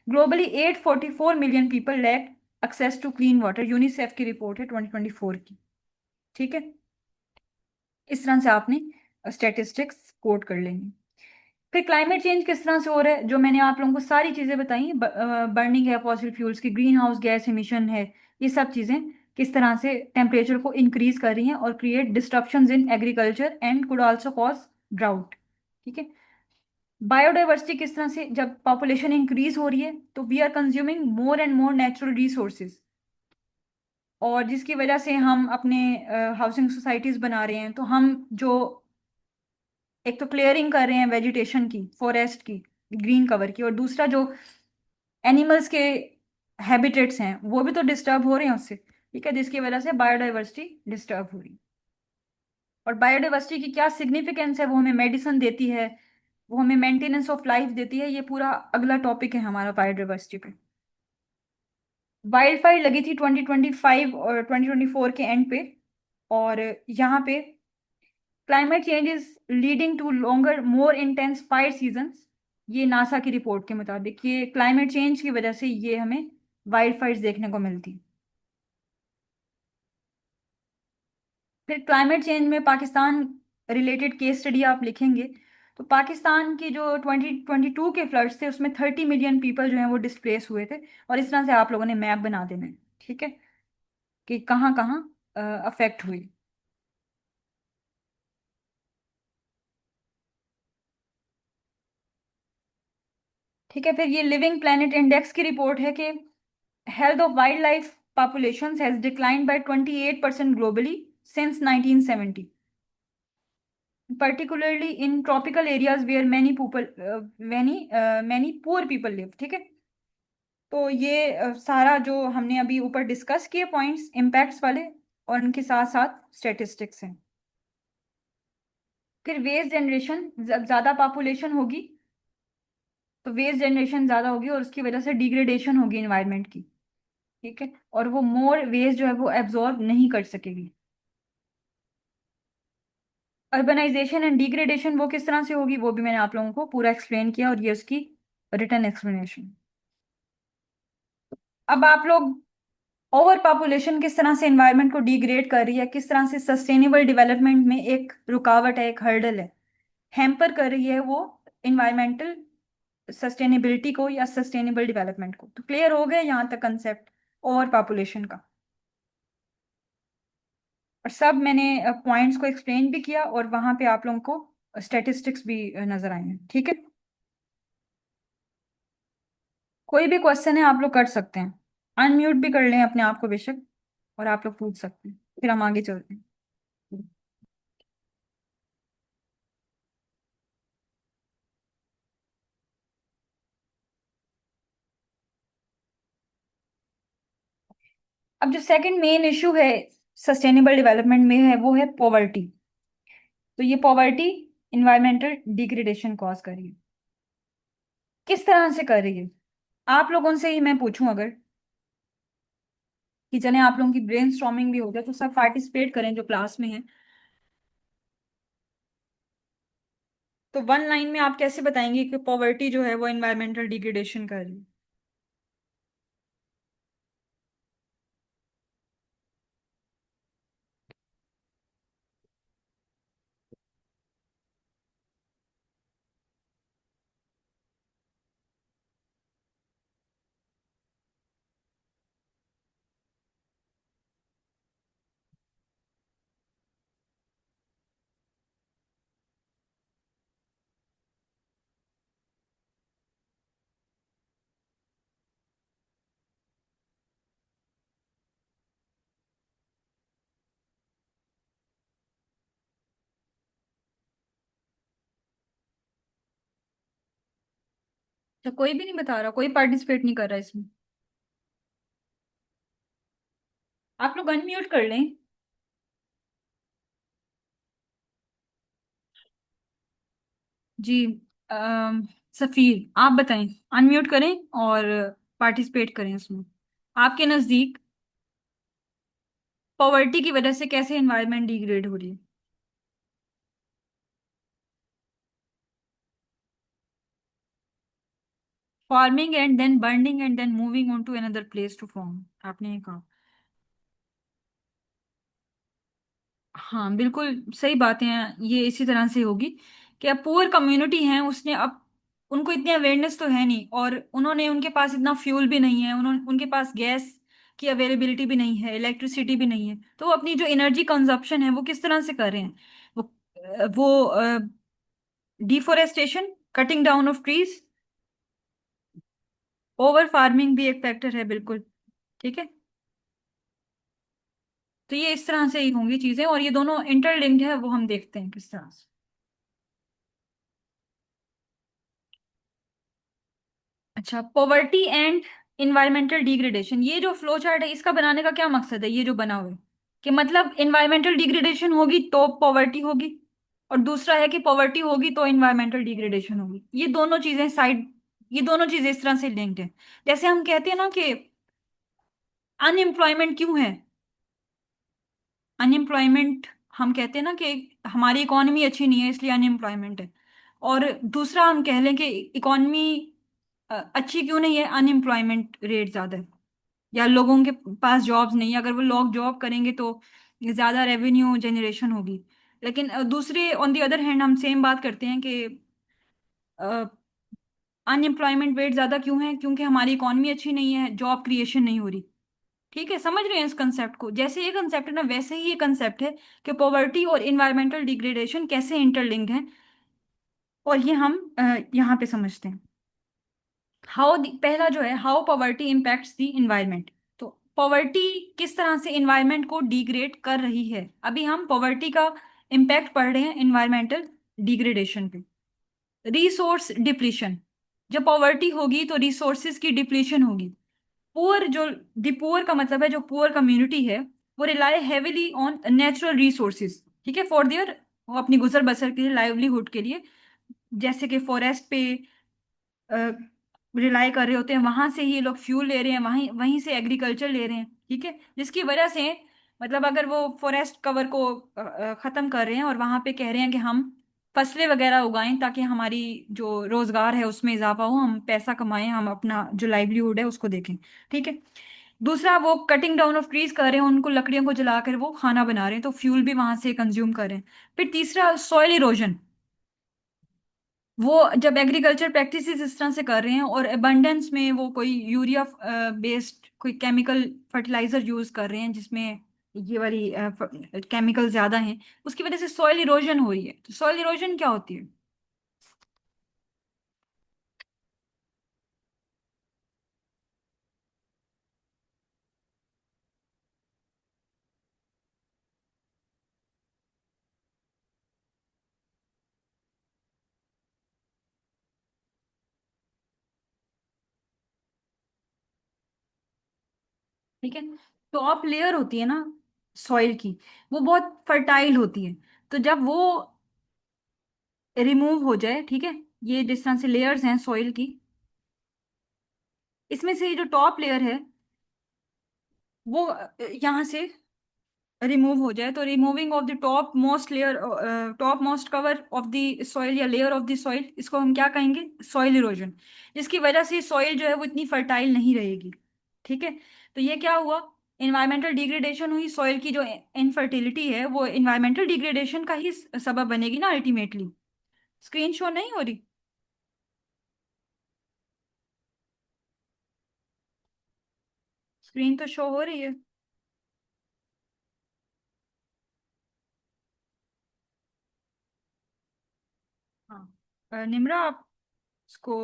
Globally 844 million people lack access to clean water, UNICEF की रिपोर्ट है 2024 की। ठीक है। इस तरह से आपने स्टेटिस्टिक्स कोट कर लेंगे। फिर क्लाइमेट चेंज किस तरह से हो रहा है, जो मैंने आप लोगों को सारी चीजें बताई, बर्निंग है फॉसिल फ्यूल्स की, ग्रीन हाउस गैस इमिशन है, ये सब चीजें किस तरह से टेम्परेचर को इंक्रीज कर रही हैं और create disruptions in agriculture and could also cause drought. ठीक है। बायोडाइवर्सिटी किस तरह से, जब पॉपुलेशन इंक्रीज हो रही है तो we are consuming more and more natural resources, और जिसकी वजह से हम अपने हाउसिंग सोसाइटीज बना रहे हैं, तो हम जो एक तो क्लियरिंग कर रहे हैं वेजिटेशन की, फॉरेस्ट की, ग्रीन कवर की, और दूसरा जो एनिमल्स के हैबिटेट्स हैं वो भी तो डिस्टर्ब हो रहे हैं उससे। ठीक है, जिसकी वजह से बायोडाइवर्सिटी डिस्टर्ब हो रही है। और बायोडाइवर्सिटी की क्या सिग्निफिकेंस है, वो हमें मेडिसिन देती है, वो हमें मेंटेनेंस ऑफ लाइफ देती है, ये पूरा अगला टॉपिक है हमारा बायोडाइवर्सिटी पे। वाइल्ड फायर लगी थी 2025 और 2024 के एंड पे। और यहाँ पे climate change is leading to longer more intense fire seasons. ये नासा की रिपोर्ट के मुताबिक ये क्लाइमेट चेंज की वजह से ये हमें वाइल्ड फायर्स देखने को मिलती। फिर क्लाइमेट चेंज में पाकिस्तान रिलेटेड केस स्टडी आप लिखेंगे तो पाकिस्तान की जो 2022 के फ्लड्स थे उसमें 30 मिलियन पीपल जो हैं वो डिस्प्लेस हुए थे। और इस तरह से आप लोगों ने मैप बना देना है, ठीक है, कि कहाँ कहाँ अफेक्ट हुई। ठीक है, फिर ये लिविंग प्लेनेट इंडेक्स की रिपोर्ट है कि health of wild life populations has declined by 28% globally since 1970, particularly in tropical areas where many poor people live। ठीक है, तो ये सारा जो हमने अभी ऊपर डिस्कस किए पॉइंट्स इम्पैक्ट्स वाले और उनके साथ साथ स्टैटिस्टिक्स हैं। फिर वेस्ट जनरेशन, जब ज्यादा पॉपुलेशन होगी तो वेस्ट जनरेशन ज्यादा होगी और उसकी वजह से डिग्रेडेशन होगी इन्वायरमेंट की। ठीक है, और वो मोर वेस्ट जो है वो एब्जॉर्ब नहीं कर सकेगी। अर्बनाइजेशन एंड डिग्रेडेशन वो किस तरह से होगी वो भी मैंने आप लोगों को पूरा एक्सप्लेन किया और ये उसकी रिटर्न एक्सप्लेनेशन। अब आप लोग ओवर पॉपुलेशन किस तरह से एनवायरनमेंट को डिग्रेड कर रही है, किस तरह से सस्टेनेबल डेवलपमेंट में एक रुकावट है, एक हर्डल है, हैम्पर कर रही है वो इन्वायरमेंटल सस्टेनेबिलिटी को या सस्टेनेबल डेवलपमेंट को। तो क्लियर हो गया यहाँ तक कंसेप्ट ओवर पॉपुलेशन का। और सब मैंने पॉइंट्स को एक्सप्लेन भी किया और वहां पे आप लोगों को स्टेटिस्टिक्स भी नजर आए हैं। ठीक है, कोई भी क्वेश्चन है आप लोग कर सकते हैं, अनम्यूट भी कर लें अपने आप को बेशक, और आप लोग पूछ सकते हैं, फिर हम आगे चलते हैं। अब जो सेकंड मेन इशू है सस्टेनेबल डेवलपमेंट में है वो है पॉवर्टी। तो ये पॉवर्टी इन्वायरमेंटल डिग्रेडेशन कॉज कर रही है। किस तरह से कर रही है? आप लोगों से ही मैं पूछूं अगर कि चले आप लोगों की ब्रेन स्टॉर्मिंग भी हो गया तो सब पार्टिसिपेट करें जो क्लास में है। तो वन लाइन में आप कैसे बताएंगे कि पॉवर्टी जो है वो इन्वायरमेंटल डिग्रेडेशन कर रही है? तो कोई भी नहीं बता रहा, कोई पार्टिसिपेट नहीं कर रहा इसमें। आप लोग अनम्यूट कर लें। जी, अम, सफीर आप बताएं, अनम्यूट करें और पार्टिसिपेट करें इसमें। आपके नजदीक पॉवर्टी की वजह से कैसे एनवायरनमेंट डिग्रेड हो रही है? Farming and then burning and then moving on to another place to form, आपने ये कहा। हाँ बिल्कुल सही बातें हैं, ये इसी तरह से होगी कि अब पुअर कम्युनिटी है उसने अब उनको इतनी अवेयरनेस तो है नहीं और उन्होंने उनके पास इतना फ्यूल भी नहीं है, उन्होंने उनके पास गैस की अवेलेबिलिटी भी नहीं है, इलेक्ट्रिसिटी भी नहीं है, तो वो अपनी जो एनर्जी कंजप्शन है वो किस तरह से कर रहे हैं? वो deforestation, cutting down of trees, over farming भी एक फैक्टर है बिल्कुल। ठीक है, तो ये इस तरह से ही होंगी चीजें और ये दोनों इंटरलिंक्ड है, वो हम देखते हैं किस तरह से। अच्छा, पॉवर्टी एंड इन्वायरमेंटल डिग्रेडेशन, ये जो फ्लो चार्ट है इसका बनाने का क्या मकसद है? ये जो बना हुआ है कि मतलब इन्वायरमेंटल डिग्रेडेशन होगी तो पॉवर्टी होगी, और दूसरा है कि पॉवर्टी होगी तो इन्वायरमेंटल डिग्रेडेशन होगी। ये दोनों चीजें साइड, ये दोनों चीजें इस तरह से लिंक्ड है। जैसे हम कहते हैं ना कि अनएम्प्लॉयमेंट क्यों है? अनएम्प्लॉयमेंट, हम कहते हैं ना कि हमारी इकोनॉमी अच्छी नहीं है इसलिए अनएम्प्लॉयमेंट है। और दूसरा हम कह लें कि इकोनॉमी अच्छी क्यों नहीं है, अनएम्प्लॉयमेंट रेट ज्यादा है, या लोगों के पास जॉब्स नहीं है। अगर वो लोग जॉब करेंगे तो ज्यादा रेवेन्यू जनरेशन होगी। लेकिन दूसरे ऑन दी अदर हैंड हम सेम बात करते हैं कि अनएम्प्लॉयमेंट रेट ज्यादा क्यों है, क्योंकि हमारी इकोनॉमी अच्छी नहीं है, जॉब क्रिएशन नहीं हो रही। ठीक है, समझ रहे हैं इस कंसेप्ट को? जैसे ये कंसेप्ट है ना, वैसे ही ये कंसेप्ट है कि पॉवर्टी और इन्वायरमेंटल डिग्रेडेशन कैसे इंटरलिंक्ड हैं। और ये हम यहाँ पे समझते हैं। पहला जो है, how poverty impacts the environment. तो पॉवर्टी किस तरह से इन्वायरमेंट को डिग्रेड कर रही है। अभी हम पॉवर्टी का इम्पैक्ट पढ़ रहे हैं इन्वायरमेंटल डिग्रेडेशन पे। रिसोर्स डिप्लीशन, जब पॉवर्टी होगी तो रिसोर्सेज की डिप्लीशन होगी। पुअर जो, दी पुअर का मतलब है जो पुअर कम्युनिटी है, वो rely heavily on natural resources, ठीक है, फॉर देयर, वो अपनी गुजर बसर के लिए, लाइवलीहुड के लिए, जैसे कि फॉरेस्ट पे रिलाई कर रहे होते हैं, वहां से ही ये लोग फ्यूल ले रहे हैं, वहीं वहीं से एग्रीकल्चर ले रहे हैं। ठीक है, जिसकी वजह से, मतलब अगर वो फॉरेस्ट कवर को खत्म कर रहे हैं और वहां पे कह रहे हैं कि हम फसलें वगैरह उगाएं ताकि हमारी जो रोजगार है उसमें इजाफा हो, हम पैसा कमाएं, हम अपना जो लाइवलीहुड है उसको देखें। ठीक है। दूसरा, वो कटिंग डाउन ऑफ ट्रीज कर रहे हैं, उनको लकड़ियों को जलाकर वो खाना बना रहे हैं, तो फ्यूल भी वहां से कंज्यूम कर रहे हैं। फिर तीसरा, सॉइल इरोजन, वो जब एग्रीकल्चर प्रैक्टिसेस इस तरह से कर रहे हैं और एबंडेंस में वो कोई यूरिया बेस्ड कोई केमिकल फर्टिलाइजर यूज कर रहे हैं जिसमें ये वाली केमिकल ज्यादा हैं, उसकी वजह से सॉइल इरोजन हो रही है। तो सॉइल इरोजन क्या होती है? ठीक है, टॉप लेयर होती है ना सॉइल की, वो बहुत फर्टाइल होती है। तो जब वो रिमूव हो जाए, ठीक है, ये जिस तरह से लेयर्स हैं सॉइल की, इसमें से ये जो टॉप लेयर है वो यहाँ से रिमूव हो जाए, तो removing of the top most layer, top most cover of the soil या लेयर ऑफ द सॉइल, इसको हम क्या कहेंगे? Soil erosion. जिसकी वजह से सॉइल जो है वो इतनी फर्टाइल नहीं रहेगी। ठीक है, तो ये क्या हुआ? इन्वायरमेंटल डिग्रेडेशन हुई, सॉइल की जो इनफर्टिलिटी है वो इन्वायरमेंटल डिग्रेडेशन का ही सबब बनेगी ना अल्टीमेटली। स्क्रीन शो नहीं हो रही? स्क्रीन तो शो हो रही है। हाँ, निम्रा आप इसको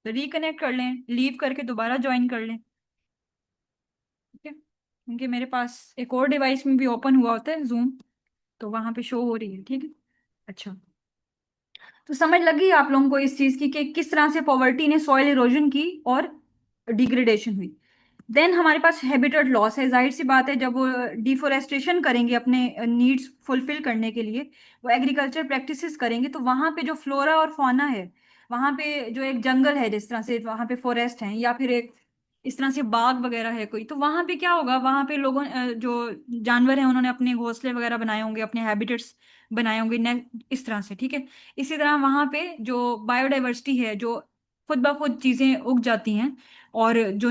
रिकनेक्ट कर लें, लीव करके दोबारा ज्वाइन कर लें। ठीक है, क्योंकि मेरे पास एक और डिवाइस में भी ओपन हुआ होता है जूम, तो वहां पे शो हो रही है। ठीक है। अच्छा, तो समझ लगी आप लोगों को इस चीज की कि किस तरह से पॉवर्टी ने सॉइल इरोजन की और डिग्रेडेशन हुई। देन हमारे पास हैबिटेट लॉस है। जाहिर सी बात है, जब वो डिफोरेस्टेशन करेंगे अपने नीड्स फुलफिल करने के लिए, वो एग्रीकल्चर प्रैक्टिसेस करेंगे, तो वहां पे जो फ्लोरा और फौना है, वहां पे जो एक जंगल है, जिस तरह से वहां पे फॉरेस्ट है, या फिर एक इस तरह से बाग वगैरह है कोई, तो वहां पे क्या होगा? वहां पे लोगों जो जानवर हैं उन्होंने अपने घोंसले वगैरह बनाए होंगे, अपने हैबिटेट्स बनाए होंगे इस तरह से। ठीक है, इसी तरह वहां पे जो बायोडाइवर्सिटी है, जो खुद ब खुद चीजें उग जाती हैं, और जो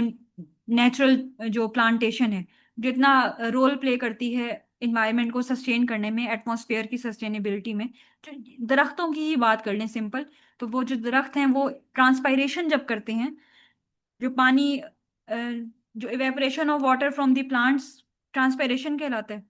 नेचुरल जो प्लांटेशन है, जितना रोल प्ले करती है इन्वायरमेंट को सस्टेन करने में, एटमॉस्फेयर की सस्टेनेबिलिटी में। जो दरख्तों की ही बात कर लें सिंपल, तो वो जो दरख्त हैं वो ट्रांसपायरेशन जब करते हैं, जो पानी जो evaporation of water from the plants, transpiration कहलाता है।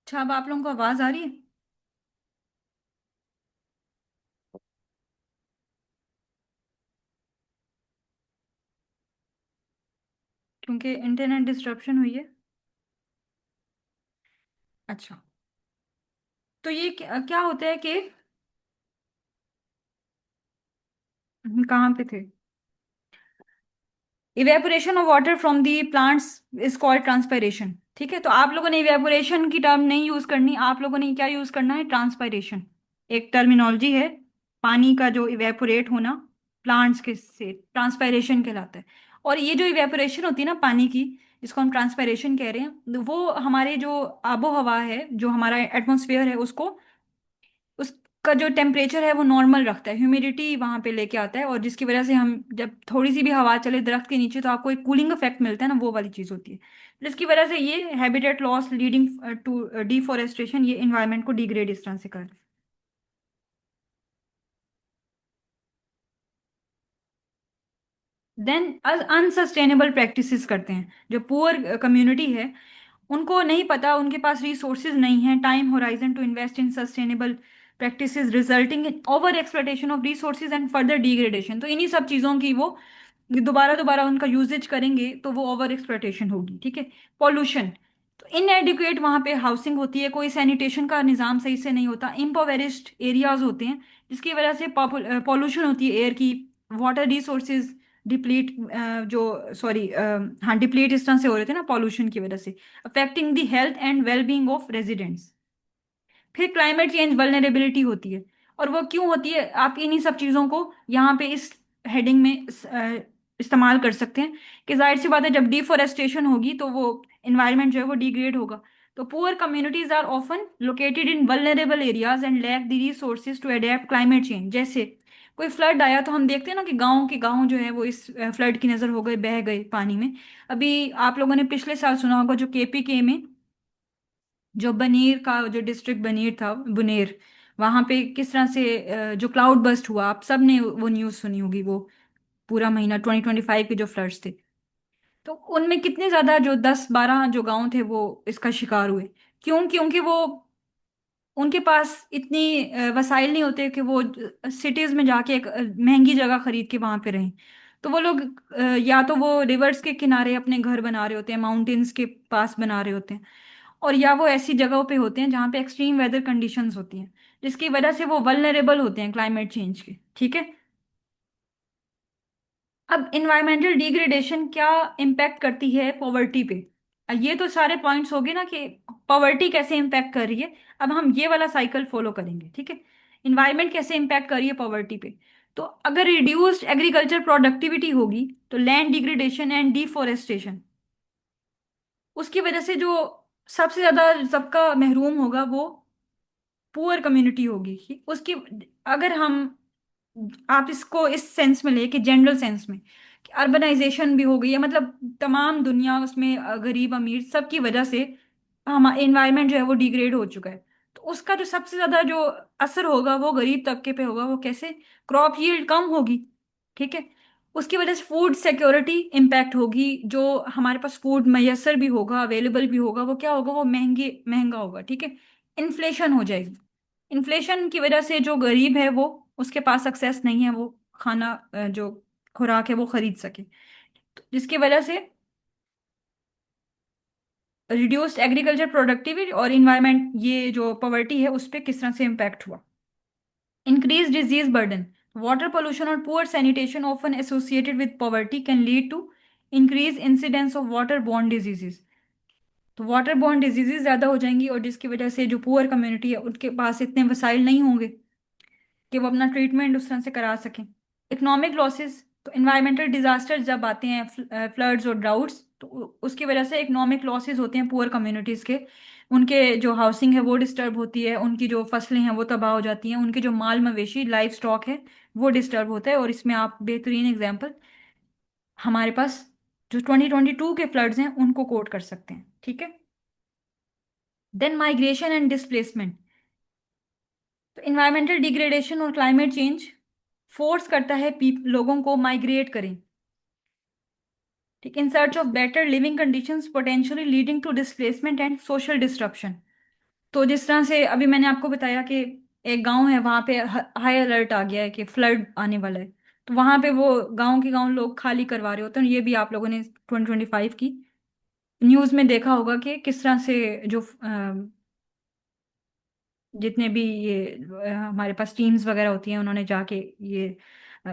अच्छा, अब आप लोगों को आवाज आ रही है? क्योंकि इंटरनेट डिस्ट्रप्शन हुई है। अच्छा, तो ये क्या होता है कि हम कहाँ पे थे? Evaporation of water from the plants is called transpiration. ठीक है, तो आप लोगों ने इवेपोरेशन की टर्म नहीं यूज करनी, आप लोगों ने क्या यूज करना है, ट्रांसपायरेशन। एक टर्मिनोलॉजी है, पानी का जो इवेपोरेट होना प्लांट्स के से ट्रांसपायरेशन कहलाता है। और ये जो इवेपोरेशन होती है ना पानी की, जिसको हम ट्रांसपायरेशन कह रहे हैं, वो हमारे जो आबो हवा है, जो हमारा एटमॉस्फेयर है, उसको, उसका जो टेम्परेचर है वो नॉर्मल रखता है, ह्यूमिडिटी वहां पे लेके आता है, और जिसकी वजह से हम जब थोड़ी सी भी हवा चले दरख्त के नीचे तो आपको एक कूलिंग इफेक्ट मिलता है ना, वो वाली चीज होती है। जिसकी वजह से ये habitat loss leading to deforestation, ये इन्वायरमेंट को डिग्रेड इस तरह से कर। देन अनसस्टेनेबल प्रैक्टिसेस करते हैं, जो पुअर कम्युनिटी है, उनको नहीं पता, उनके पास रिसोर्सेज नहीं है, time horizon to invest in sustainable practices resulting in over exploitation of resources and further degradation. तो इन्हीं सब चीज़ों की वो दोबारा दोबारा उनका यूजेज करेंगे तो वो ओवर एक्सप्लॉयटेशन होगी। ठीक है। पॉल्यूशन, तो इनएडिक्वेट वहाँ पे हाउसिंग होती है, कोई सैनिटेशन का निज़ाम सही से नहीं होता, इम्पोवेरिस्ड एरियाज होते हैं, जिसकी वजह से पॉल्यूशन होती है एयर की, वाटर रिसोर्सेज डिप्लीट, जो सॉरी हाँ डिप्लीट इस तरह से हो रहे थे ना पॉल्यूशन की वजह से, affecting the health and wellbeing of residents. फिर क्लाइमेट चेंज वल्नरेबिलिटी होती है, और वो क्यों होती है, आप इन्हीं सब चीज़ों को यहाँ पे इस हेडिंग में इस्तेमाल कर सकते हैं, कि जाहिर सी बात है जब डिफोरेस्टेशन होगी तो वो इन्वायरमेंट जो है वो डिग्रेड होगा। तो poor communities are often located in vulnerable areas and lack the resources to adapt climate change. जैसे कोई फ्लड आया तो हम देखते हैं ना कि गांव के गांव जो है वो इस फ्लड की नजर हो गए, बह गए पानी में। अभी आप लोगों ने पिछले साल सुना होगा जो केपीके में, जो बनीर का जो डिस्ट्रिक्ट बनीर था, बुनेर, वहां पे किस तरह से जो क्लाउड बस्ट हुआ, आप सब ने वो न्यूज़ सुनी होगी, वो पूरा महीना 2025 के जो फ्लड्स थे, तो उनमें कितने ज्यादा जो 10-12 जो गांव थे वो इसका शिकार हुए। क्यों? क्योंकि वो, उनके पास इतनी वसाइल नहीं होते कि वो सिटीज में जाके एक महंगी जगह खरीद के वहां पे रहें। तो वो लोग या तो वो रिवर्स के किनारे अपने घर बना रहे होते हैं, माउंटेन्स के पास बना रहे होते हैं, और या वो ऐसी जगहों पे होते हैं जहाँ पे एक्सट्रीम वेदर कंडीशंस होती हैं, जिसकी वजह से वो वल्नरेबल होते हैं क्लाइमेट चेंज के। ठीक है। अब इन्वायरमेंटल डिग्रेडेशन क्या इम्पैक्ट करती है पॉवर्टी पे? ये तो सारे पॉइंट्स हो गए ना कि पॉवर्टी कैसे इम्पैक्ट कर रही है। अब हम ये वाला साइकिल फॉलो करेंगे। ठीक है। इन्वायरमेंट कैसे इम्पैक्ट कर रही है पॉवर्टी पे? तो अगर रिड्यूस्ड एग्रीकल्चर प्रोडक्टिविटी होगी तो लैंड डिग्रेडेशन एंड डिफोरेस्टेशन, उसकी वजह से जो सबसे ज्यादा सबका महरूम होगा वो पुअर कम्युनिटी होगी उसकी। अगर हम, आप इसको इस सेंस में ले कि जनरल सेंस में, कि अर्बनाइजेशन भी हो गई है, मतलब तमाम दुनिया उसमें गरीब अमीर सबकी वजह से हमारा इन्वायरमेंट जो है वो डिग्रेड हो चुका है। तो उसका जो सबसे ज्यादा जो असर होगा वो गरीब तबके पे होगा। वो कैसे? क्रॉप यील्ड कम होगी। ठीक है। उसकी वजह से फूड सिक्योरिटी इम्पैक्ट होगी, जो हमारे पास फूड मैसर भी होगा, अवेलेबल भी होगा, वो क्या होगा, वो महंगा होगा। ठीक है। इन्फ्लेशन हो जाएगी। इन्फ्लेशन की वजह से जो गरीब है वो, उसके पास सक्सेस नहीं है वो खाना, जो खुराक है वो खरीद सके। तो जिसकी वजह से रिड्यूस्ड एग्रीकल्चर प्रोडक्टिविटी और इन्वायरमेंट, ये जो पॉवर्टी है उस पर किस तरह से इम्पैक्ट हुआ। Increase disease burden, water pollution और poor sanitation often associated with poverty can lead to increase incidence of water borne diseases. तो वाटर बॉर्न डिजीजेस ज्यादा हो जाएंगी, और जिसकी वजह से जो पुअर कम्युनिटी है उनके पास इतने वसाइल नहीं होंगे कि वो अपना ट्रीटमेंट उस तरह से करा सकें। इकोनॉमिक लॉसेस, तो इन्वायरमेंटल डिजास्टर जब आते हैं, फ्लड्स और ड्राउट्स, तो उसकी वजह से इकोनॉमिक लॉसेस होते हैं पुअर कम्युनिटीज़ के। उनके जो हाउसिंग है वो डिस्टर्ब होती है, उनकी जो फसलें हैं वो तबाह हो जाती हैं, उनके जो माल मवेशी लाइफ स्टॉक है वो डिस्टर्ब होता है। और इसमें आप बेहतरीन एग्जाम्पल हमारे पास जो 2022 के फ्लड्स हैं उनको कोट कर सकते हैं। ठीक है। देन माइग्रेशन एंड डिस्प्लेसमेंट, तो इन्वायरमेंटल डिग्रेडेशन और क्लाइमेट चेंज फोर्स करता है लोगों को माइग्रेट करें। ठीक, in search of better living conditions potentially leading to displacement and social disruption. तो जिस तरह से अभी मैंने आपको बताया कि एक गांव है वहां पे हाई अलर्ट आ गया है कि फ्लड आने वाला है, तो वहां पे वो गांव के गांव लोग खाली करवा रहे होते हैं। ये भी आप लोगों ने 2025 की न्यूज में देखा होगा कि किस तरह से जो जितने भी ये हमारे पास टीम्स वगैरह होती हैं उन्होंने जाके ये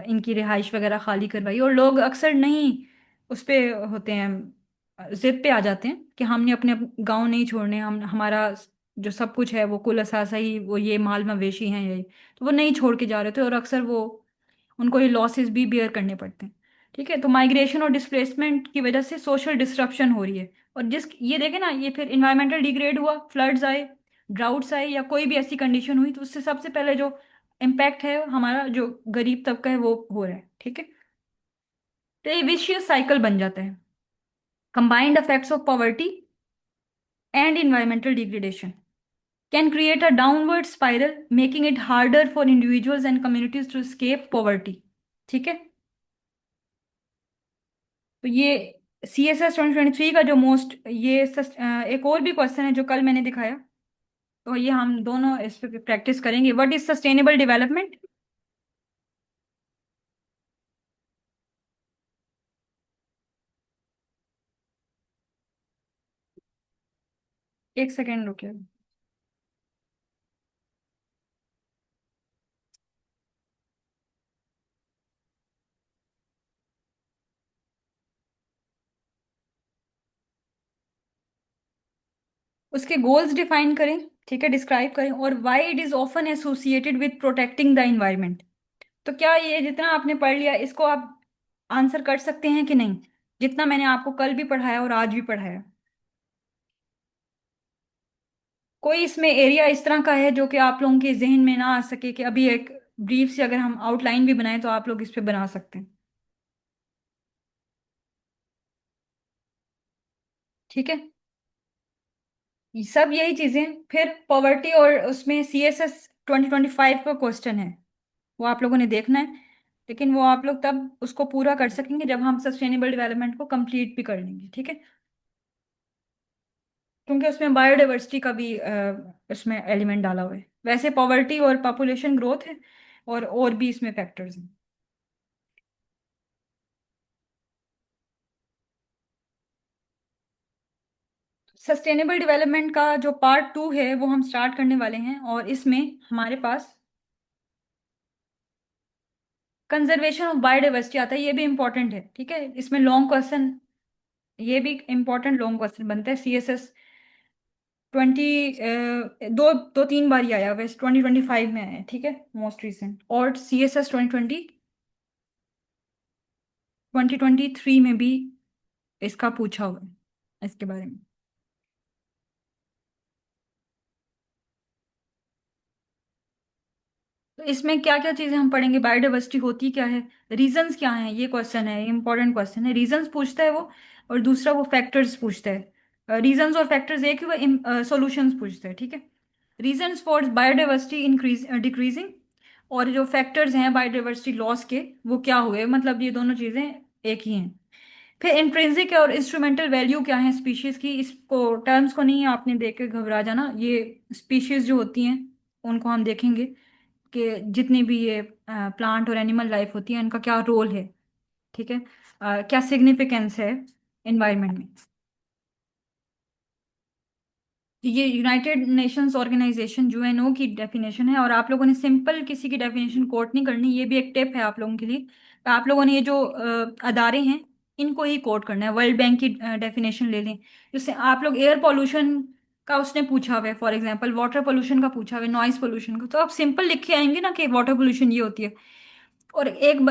इनकी रिहाइश वगैरह खाली करवाई, और लोग अक्सर नहीं उस पे होते हैं, जिद पे आ जाते हैं कि हमने अपने गांव नहीं छोड़ने, हम हमारा जो सब कुछ है वो कुल असासा ही वो ये माल मवेशी हैं ये, तो वो नहीं छोड़ के जा रहे थे, और अक्सर वो उनको ये लॉसेस भी बियर करने पड़ते हैं। ठीक है, तो माइग्रेशन और डिस्प्लेसमेंट की वजह से सोशल डिस्ट्रप्शन हो रही है। और जिस ये देखे ना, ये फिर इन्वायरमेंटल डिग्रेड हुआ, फ्लड्स आए, ड्राउट्स आए, या कोई भी ऐसी कंडीशन हुई, तो उससे सबसे पहले जो इम्पैक्ट है हमारा जो गरीब तबका है वो हो रहा है। ठीक है, तो ये विशियस साइकिल बन जाता है। Combined effects of poverty and environmental degradation can create a downward spiral, making it harder for individuals and communities to escape poverty। ठीक है, तो ये CSS 2023 का जो मोस्ट एक और भी क्वेश्चन है जो कल मैंने दिखाया, तो ये हम दोनों इस पे प्रैक्टिस करेंगे। What is sustainable development? एक सेकेंड रुकिए। उसके गोल्स डिफाइन करें, ठीक है, डिस्क्राइब करें, और why it is often associated with protecting the environment. तो क्या ये जितना आपने पढ़ लिया इसको आप आंसर कर सकते हैं कि नहीं, जितना मैंने आपको कल भी पढ़ाया और आज भी पढ़ाया? कोई इसमें एरिया इस तरह का है जो कि आप लोगों के जहन में ना आ सके, कि अभी एक ब्रीफ से अगर हम आउटलाइन भी बनाए तो आप लोग इस पे बना सकते हैं? ठीक है, ये सब यही चीजें। फिर पॉवर्टी और उसमें CSS 2025 का क्वेश्चन है, वो आप लोगों ने देखना है, लेकिन वो आप लोग तब उसको पूरा कर सकेंगे जब हम सस्टेनेबल डेवलपमेंट को कंप्लीट भी कर लेंगे। ठीक है, क्योंकि उसमें बायोडाइवर्सिटी का भी इसमें एलिमेंट डाला हुआ है। वैसे पॉवर्टी और पॉपुलेशन ग्रोथ है, और भी इसमें फैक्टर्स हैं। सस्टेनेबल डेवलपमेंट का जो पार्ट 2 है वो हम स्टार्ट करने वाले हैं, और इसमें हमारे पास कंजर्वेशन ऑफ बायोडाइवर्सिटी आता है, ये भी इंपॉर्टेंट है। ठीक है, इसमें लॉन्ग क्वेश्चन, ये भी इंपॉर्टेंट लॉन्ग क्वेश्चन बनता है। CSS 20 दो दो तीन बार ही आया, वैसे 2025 में आया है। ठीक है, मोस्ट रिसेंट, और CSS 2023 में भी इसका पूछा हुआ है, इसके बारे में। तो इसमें क्या क्या चीजें हम पढ़ेंगे, बायोडाइवर्सिटी होती क्या है, रीजंस क्या हैं, ये क्वेश्चन है, इंपॉर्टेंट क्वेश्चन है। रीजंस पूछता है वो, और दूसरा वो फैक्टर्स पूछता है। रीजंस और फैक्टर्स एक ही, वो सॉल्यूशंस पूछता है। ठीक है, reasons for biodiversity increase decreasing, और जो फैक्टर्स हैं बायोडाइवर्सिटी लॉस के वो क्या हुए, मतलब ये दोनों चीजें एक ही हैं। फिर इंट्रिंसिक और इंस्ट्रूमेंटल वैल्यू क्या है स्पीशीज की, इसको टर्म्स को नहीं आपने देख के घबरा जाना, ये स्पीशीज जो होती हैं उनको हम देखेंगे कि जितनी भी ये प्लांट और एनिमल लाइफ होती है इनका क्या रोल है। ठीक है, क्या सिग्निफिकेंस है एनवायरनमेंट में। ये यूनाइटेड नेशंस ऑर्गेनाइजेशन UNO की डेफिनेशन है, और आप लोगों ने सिंपल किसी की डेफिनेशन कोट नहीं करनी, ये भी एक टिप है आप लोगों के लिए। आप लोगों ने ये जो अदारे हैं इनको ही कोट करना है। वर्ल्ड बैंक की डेफिनेशन ले लें, जिससे आप लोग एयर पोल्यूशन का उसने पूछा हुआ है, फॉर एग्जांपल वाटर पोल्यूशन का पूछा हुआ है, नॉइज पोल्यूशन का, तो आप सिंपल लिख के आएंगे ना कि वाटर पोल्यूशन ये होती है। और एक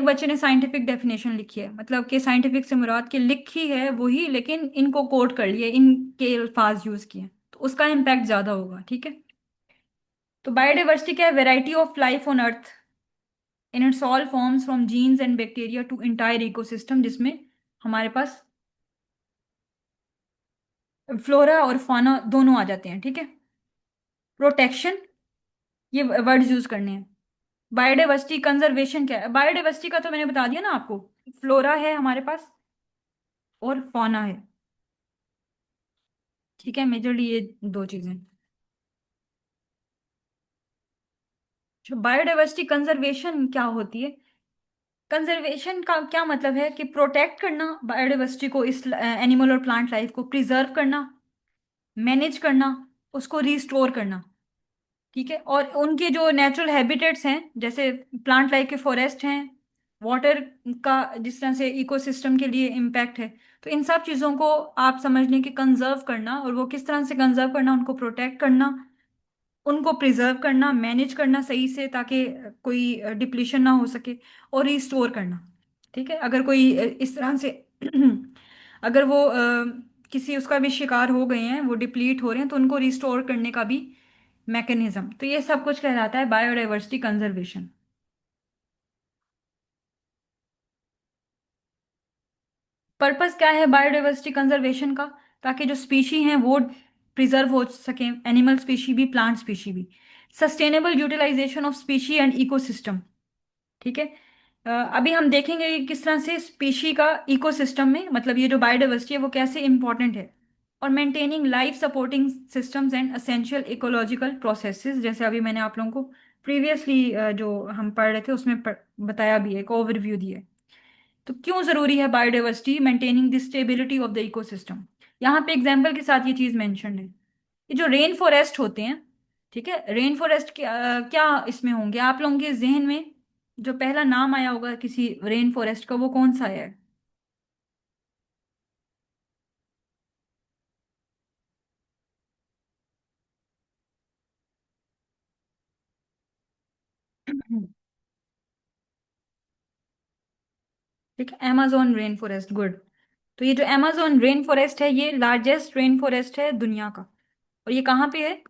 बच्चे ने साइंटिफिक डेफिनेशन लिखी है, मतलब कि साइंटिफिक से मुराद के लिखी है वही, लेकिन इनको कोट कर लिए, इनके अल्फाज यूज किए, तो उसका इम्पैक्ट ज्यादा होगा। ठीक है, तो बायोडाइवर्सिटी क्या है? Variety of life on earth in its all forms from genes and bacteria to entire ecosystem, जिसमें हमारे पास फ्लोरा और फाना दोनों आ जाते हैं। ठीक है, प्रोटेक्शन, ये वर्ड्स यूज करने हैं। बायोडाइवर्सिटी कंजर्वेशन क्या है? बायोडाइवर्सिटी का तो मैंने बता दिया ना आपको, फ्लोरा है हमारे पास और फौना है। ठीक है, मेजरली ये दो चीजें। बायोडाइवर्सिटी कंजर्वेशन क्या होती है? कंजर्वेशन का क्या मतलब है कि प्रोटेक्ट करना बायोडाइवर्सिटी को, इस एनिमल और प्लांट लाइफ को प्रिजर्व करना, मैनेज करना, उसको रिस्टोर करना। ठीक है, और उनके जो नेचुरल हैबिटेट्स हैं, जैसे प्लांट लाइफ के फॉरेस्ट हैं, वाटर का जिस तरह से इकोसिस्टम के लिए इम्पैक्ट है। तो इन सब चीज़ों को आप समझ लें कि कंजर्व करना, और वो किस तरह से कंजर्व करना, उनको प्रोटेक्ट करना, उनको प्रिजर्व करना, मैनेज करना सही से, ताकि कोई डिप्लीशन ना हो सके, और रिस्टोर करना। ठीक है, अगर कोई इस तरह से अगर वो किसी उसका भी शिकार हो गए हैं, वो डिप्लीट हो रहे हैं, तो उनको रिस्टोर करने का भी मैकेनिज्म, तो ये सब कुछ कहलाता है बायोडाइवर्सिटी कंजर्वेशन। पर्पस क्या है बायोडाइवर्सिटी कंजर्वेशन का? ताकि जो स्पीशी हैं वो प्रिजर्व हो सके, एनिमल स्पीशी भी, प्लांट स्पीशी भी। Sustainable utilisation of species and ecosystem. ठीक है। अभी हम देखेंगे कि किस तरह से स्पीशी का इकोसिस्टम में, मतलब ये जो बायोडाइवर्सिटी है वो कैसे इंपॉर्टेंट है। और maintaining life supporting systems and essential ecological processes, जैसे अभी मैंने आप लोगों को प्रीवियसली जो हम पढ़ रहे थे उसमें बताया भी है, एक ओवरव्यू दिया है। तो क्यों जरूरी है biodiversity, maintaining the stability of the ecosystem? यहाँ पे एग्जाम्पल के साथ ये चीज मेंशन है। ये जो रेन फॉरेस्ट होते हैं, ठीक है, रेन फॉरेस्ट क्या इसमें होंगे आप लोगों के जहन में? जो पहला नाम आया होगा किसी रेन फॉरेस्ट का, वो कौन सा है? ठीक है, amazon रेन फॉरेस्ट, गुड। तो ये जो amazon रेन फॉरेस्ट है, ये लार्जेस्ट रेन फॉरेस्ट है दुनिया का। और ये कहाँ पे है?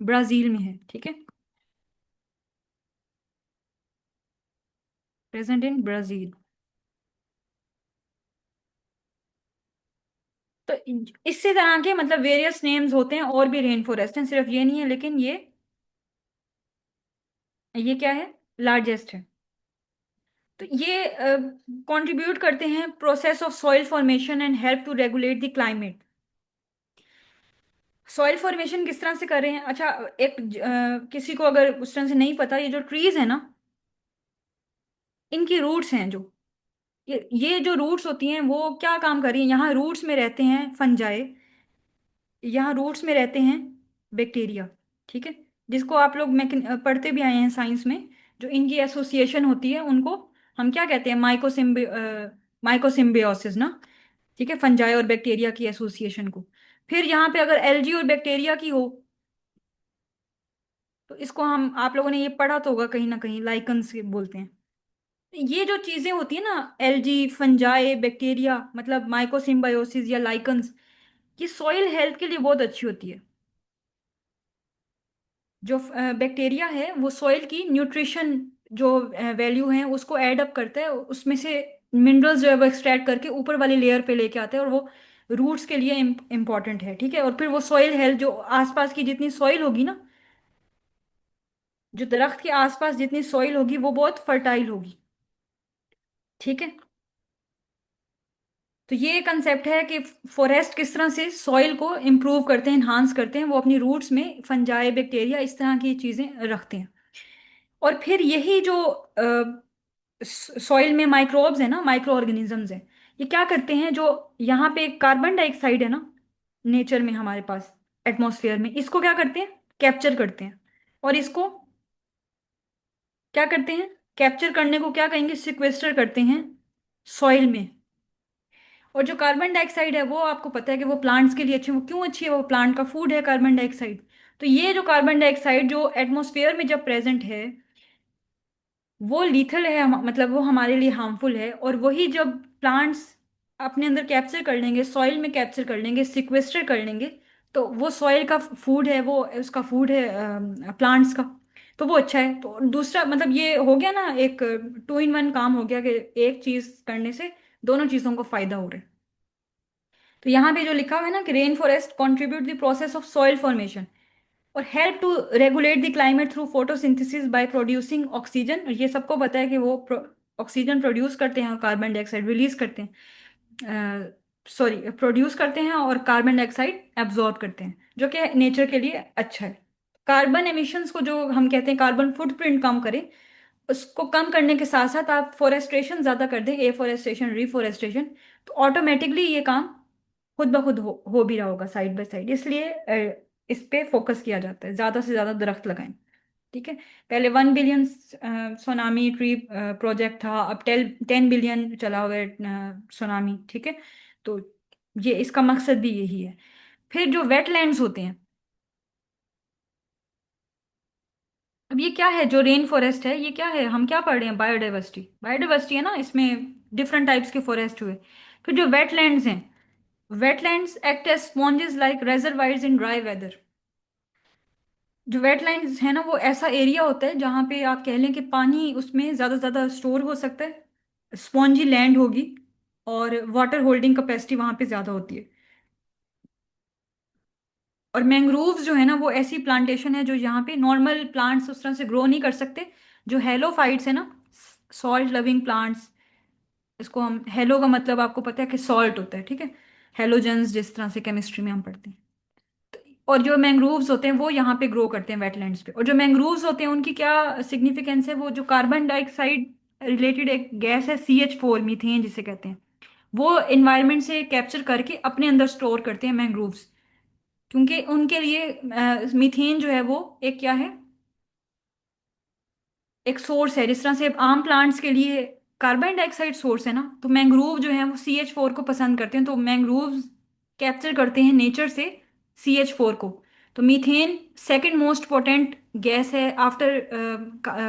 ब्राजील में है। ठीक है, प्रेजेंट इन ब्राजील। तो इससे तरह के मतलब वेरियस नेम्स होते हैं, और भी रेन फॉरेस्ट हैं, सिर्फ ये नहीं है, लेकिन ये क्या है? लार्जेस्ट है। तो ये कंट्रीब्यूट करते हैं process of soil formation and help to regulate the climate. Soil formation किस तरह से कर रहे हैं? अच्छा, एक किसी को अगर उस तरह से नहीं पता, ये जो ट्रीज है ना, इनकी रूट्स हैं जो, ये जो रूट्स होती हैं वो क्या काम कर रही हैं? यहाँ रूट्स में रहते हैं फंजाई, यहाँ रूट्स में रहते हैं बैक्टीरिया। ठीक है, जिसको आप लोग पढ़ते भी आए हैं साइंस में। जो इनकी एसोसिएशन होती है उनको हम क्या कहते हैं? माइकोसिम्बियोसिस ना। ठीक है, फंजाई और बैक्टीरिया की एसोसिएशन को। फिर यहाँ पे अगर एल्गी और बैक्टीरिया की हो, तो इसको हम, आप लोगों ने ये पढ़ा तो होगा कहीं ना कहीं, लाइकन्स बोलते हैं। ये जो चीजें होती है ना, एल्गी, फंजाई, बैक्टीरिया, मतलब माइकोसिम्बायोसिस या लाइकन्स, ये सॉइल हेल्थ के लिए बहुत अच्छी होती है। जो बैक्टीरिया है वो सॉइल की न्यूट्रिशन जो वैल्यू है उसको ऐड अप करता है, उसमें से मिनरल्स जो है वो एक्सट्रैक्ट करके ऊपर वाली लेयर पे लेके आता है, और वो रूट्स के लिए इम्पॉर्टेंट है। ठीक है, और फिर वो सॉइल हेल्थ, जो आसपास की जितनी सॉइल होगी ना, जो दरख्त के आसपास जितनी सॉइल होगी वो बहुत फर्टाइल होगी। ठीक है, तो ये कंसेप्ट है कि फॉरेस्ट किस तरह से सॉइल को इम्प्रूव करते हैं, इन्हांस करते हैं, वो अपनी रूट्स में फंजाई, बैक्टीरिया, इस तरह की चीजें रखते हैं। और फिर यही जो सॉइल में माइक्रोब्स है ना, माइक्रो ऑर्गेनिजम्स हैं, ये क्या करते हैं? जो यहाँ पे कार्बन डाइऑक्साइड है ना, नेचर में हमारे पास, एटमॉस्फेयर में, इसको क्या करते हैं? कैप्चर करते हैं। और इसको क्या करते हैं? कैप्चर करने को क्या कहेंगे? सिक्वेस्टर करते हैं सॉइल में। और जो कार्बन डाइऑक्साइड है वो आपको पता है कि वो प्लांट्स के लिए अच्छी है। वो क्यों अच्छी है? वो प्लांट का फूड है कार्बन डाइऑक्साइड। तो ये जो कार्बन डाइऑक्साइड जो एटमॉस्फेयर में जब प्रेजेंट है, वो लीथल है, मतलब वो हमारे लिए हार्मफुल है। और वही जब प्लांट्स अपने अंदर कैप्चर कर लेंगे, सॉइल में कैप्चर कर लेंगे, सिक्वेस्टर कर लेंगे, तो वो सॉइल का फूड है, वो उसका फूड है प्लांट्स का। तो वो अच्छा है। तो दूसरा मतलब ये हो गया ना, एक टू इन वन काम हो गया, कि एक चीज करने से दोनों चीजों को फायदा हो रहा है। तो यहाँ पे जो लिखा हुआ है ना कि rain forest contribute the process of soil formation और help to regulate the climate through photosynthesis by producing oxygen. ये सबको पता है कि वो ऑक्सीजन प्रोड्यूस करते हैं और कार्बन डाइऑक्साइड रिलीज करते हैं, सॉरी, प्रोड्यूस करते हैं और कार्बन डाइऑक्साइड एब्जॉर्ब करते हैं, जो कि नेचर के लिए अच्छा है। कार्बन एमिशंस को जो हम कहते हैं कार्बन फुटप्रिंट कम करें, उसको कम करने के साथ साथ आप फोरेस्ट्रेशन ज्यादा कर दें, एफोरेस्टेशन, रिफोरेस्टेशन, तो ऑटोमेटिकली ये काम खुद ब खुद हो भी रहा होगा साइड बाय साइड। इसलिए इस पे फोकस किया जाता है, ज्यादा से ज्यादा दरख्त लगाएं। ठीक है। पहले 1 बिलियन सोनामी ट्री प्रोजेक्ट था, अब 10 बिलियन चला हुआ है सोनामी। ठीक है। तो ये इसका मकसद भी यही है। फिर जो वेटलैंड्स होते हैं, अब ये क्या है जो रेन फॉरेस्ट है, ये क्या है, हम क्या पढ़ रहे हैं, बायोडाइवर्सिटी। बायोडाइवर्सिटी है ना इसमें, डिफरेंट टाइप्स के फॉरेस्ट हुए। फिर जो वेटलैंड्स हैं, wetlands act as sponges like reservoirs in dry weather. जो वेटलैंड्स है ना, वो ऐसा एरिया होता है जहाँ पे आप कह लें कि पानी उसमें ज़्यादा से ज़्यादा स्टोर हो सकता है, स्पॉन्जी लैंड होगी, और वाटर होल्डिंग कैपेसिटी वहाँ पे ज़्यादा होती है। और मैंग्रोव्स जो है ना, वो ऐसी प्लांटेशन है जो यहाँ पे नॉर्मल प्लांट्स उस तरह से ग्रो नहीं कर सकते। जो हेलोफाइट्स है ना, सॉल्ट लविंग प्लांट्स, इसको हम, हेलो का मतलब आपको पता है कि सॉल्ट होता है, ठीक है। हेलोजेंस जिस तरह से केमिस्ट्री में हम पढ़ते हैं। और जो मैंग्रोव्स होते हैं वो यहाँ पे ग्रो करते हैं वेटलैंड्स पे। और जो मैंग्रोव्स होते हैं उनकी क्या सिग्निफिकेंस है, वो जो कार्बन डाइऑक्साइड रिलेटेड एक गैस है, CH4 मीथेन जिसे कहते हैं, वो इन्वायरमेंट से कैप्चर करके अपने अंदर स्टोर करते हैं मैंग्रोव्स। क्योंकि उनके लिए मीथेन जो है वो एक क्या है, एक सोर्स है। जिस तरह से आम प्लांट्स के लिए कार्बन डाइऑक्साइड सोर्स है ना, तो मैंग्रोव जो है वो CH4 को पसंद करते हैं, तो मैंग्रोव कैप्चर करते हैं नेचर से CH4 को। तो methane second most potent gas है आफ्टर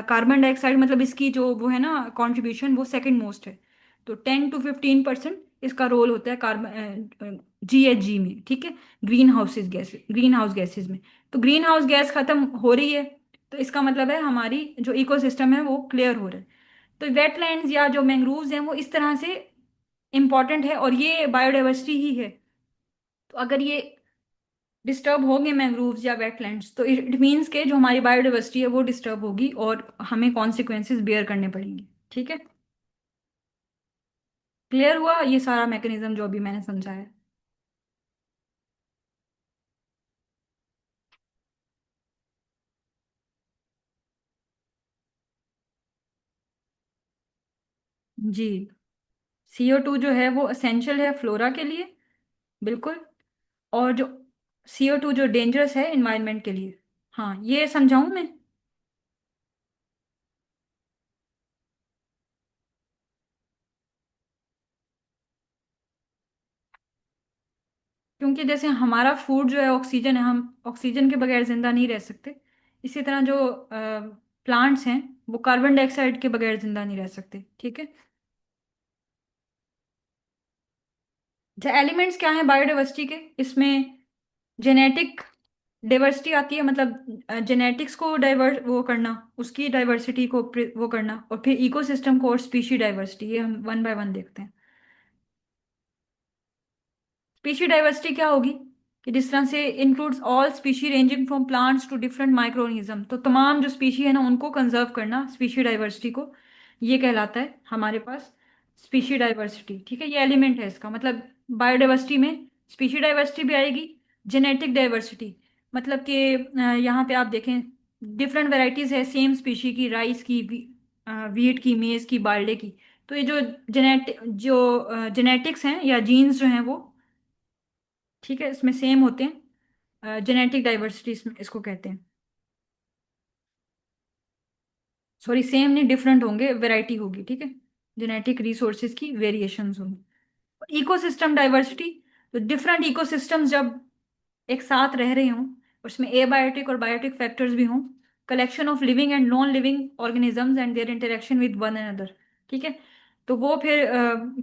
कार्बन डाइऑक्साइड, मतलब इसकी जो वो है ना कंट्रीब्यूशन, वो सेकंड मोस्ट है। तो 10 to 15% इसका रोल होता है कार्बन GHG में, ठीक है, ग्रीन हाउस गैसेज में। तो ग्रीन हाउस गैस खत्म हो रही है, तो इसका मतलब है हमारी जो इकोसिस्टम है वो क्लियर हो रहा है। तो वेटलैंड्स या जो मैंग्रोव्स हैं वो इस तरह से इंपॉर्टेंट है, और ये बायोडाइवर्सिटी ही है। तो अगर ये डिस्टर्ब होंगे मैंग्रोव्स या वेटलैंड्स, तो इट मीन्स के जो हमारी बायोडाइवर्सिटी है वो डिस्टर्ब होगी, और हमें कॉन्सिक्वेंसेस बियर करने पड़ेंगे। ठीक है। क्लियर हुआ ये सारा मैकेनिज्म जो अभी मैंने समझाया? जी। CO2 जो है वो असेंशियल है फ्लोरा के लिए, बिल्कुल। और जो CO2 जो डेंजरस है इन्वायरमेंट के लिए। हाँ, ये समझाऊं मैं? क्योंकि जैसे हमारा फूड जो है ऑक्सीजन है, हम ऑक्सीजन के बगैर जिंदा नहीं रह सकते। इसी तरह जो प्लांट्स हैं वो कार्बन डाइऑक्साइड के बगैर जिंदा नहीं रह सकते। ठीक है। जो एलिमेंट्स क्या हैं बायोडाइवर्सिटी के, इसमें जेनेटिक डाइवर्सिटी आती है, मतलब जेनेटिक्स को डाइवर्स वो करना, उसकी डाइवर्सिटी को वो करना, और फिर इकोसिस्टम को और स्पीशी डाइवर्सिटी, ये हम वन बाय वन देखते हैं। स्पीशी डाइवर्सिटी क्या होगी, कि जिस तरह से includes all species ranging from plants to different microorganism, तो तमाम जो स्पीशी है ना उनको कंजर्व करना, स्पीशी डाइवर्सिटी को, ये कहलाता है हमारे पास स्पीशी डाइवर्सिटी। ठीक है, ये एलिमेंट है इसका मतलब। बायोडाइवर्सिटी में स्पीशी डाइवर्सिटी भी आएगी, जेनेटिक डाइवर्सिटी, मतलब कि यहाँ पे आप देखें डिफरेंट वेराइटीज है सेम स्पीशी की, राइस की, वीट की, मेज की, बार्ले की। तो ये जो जेनेटिक्स हैं या जीन्स जो हैं वो, ठीक है, इसमें सेम होते हैं। जेनेटिक डाइवर्सिटी इसमें इसको कहते हैं। सॉरी, सेम नहीं, डिफरेंट होंगे, वैरायटी होगी। ठीक है, जेनेटिक रिसोर्सेज की वेरिएशंस होंगी। इकोसिस्टम डाइवर्सिटी, तो डिफरेंट इकोसिस्टम्स जब एक साथ रह रहे हों, उसमें एबायोटिक और बायोटिक फैक्टर्स भी हों, collection of living and non living organisms and there interaction with one another. ठीक है। तो वो फिर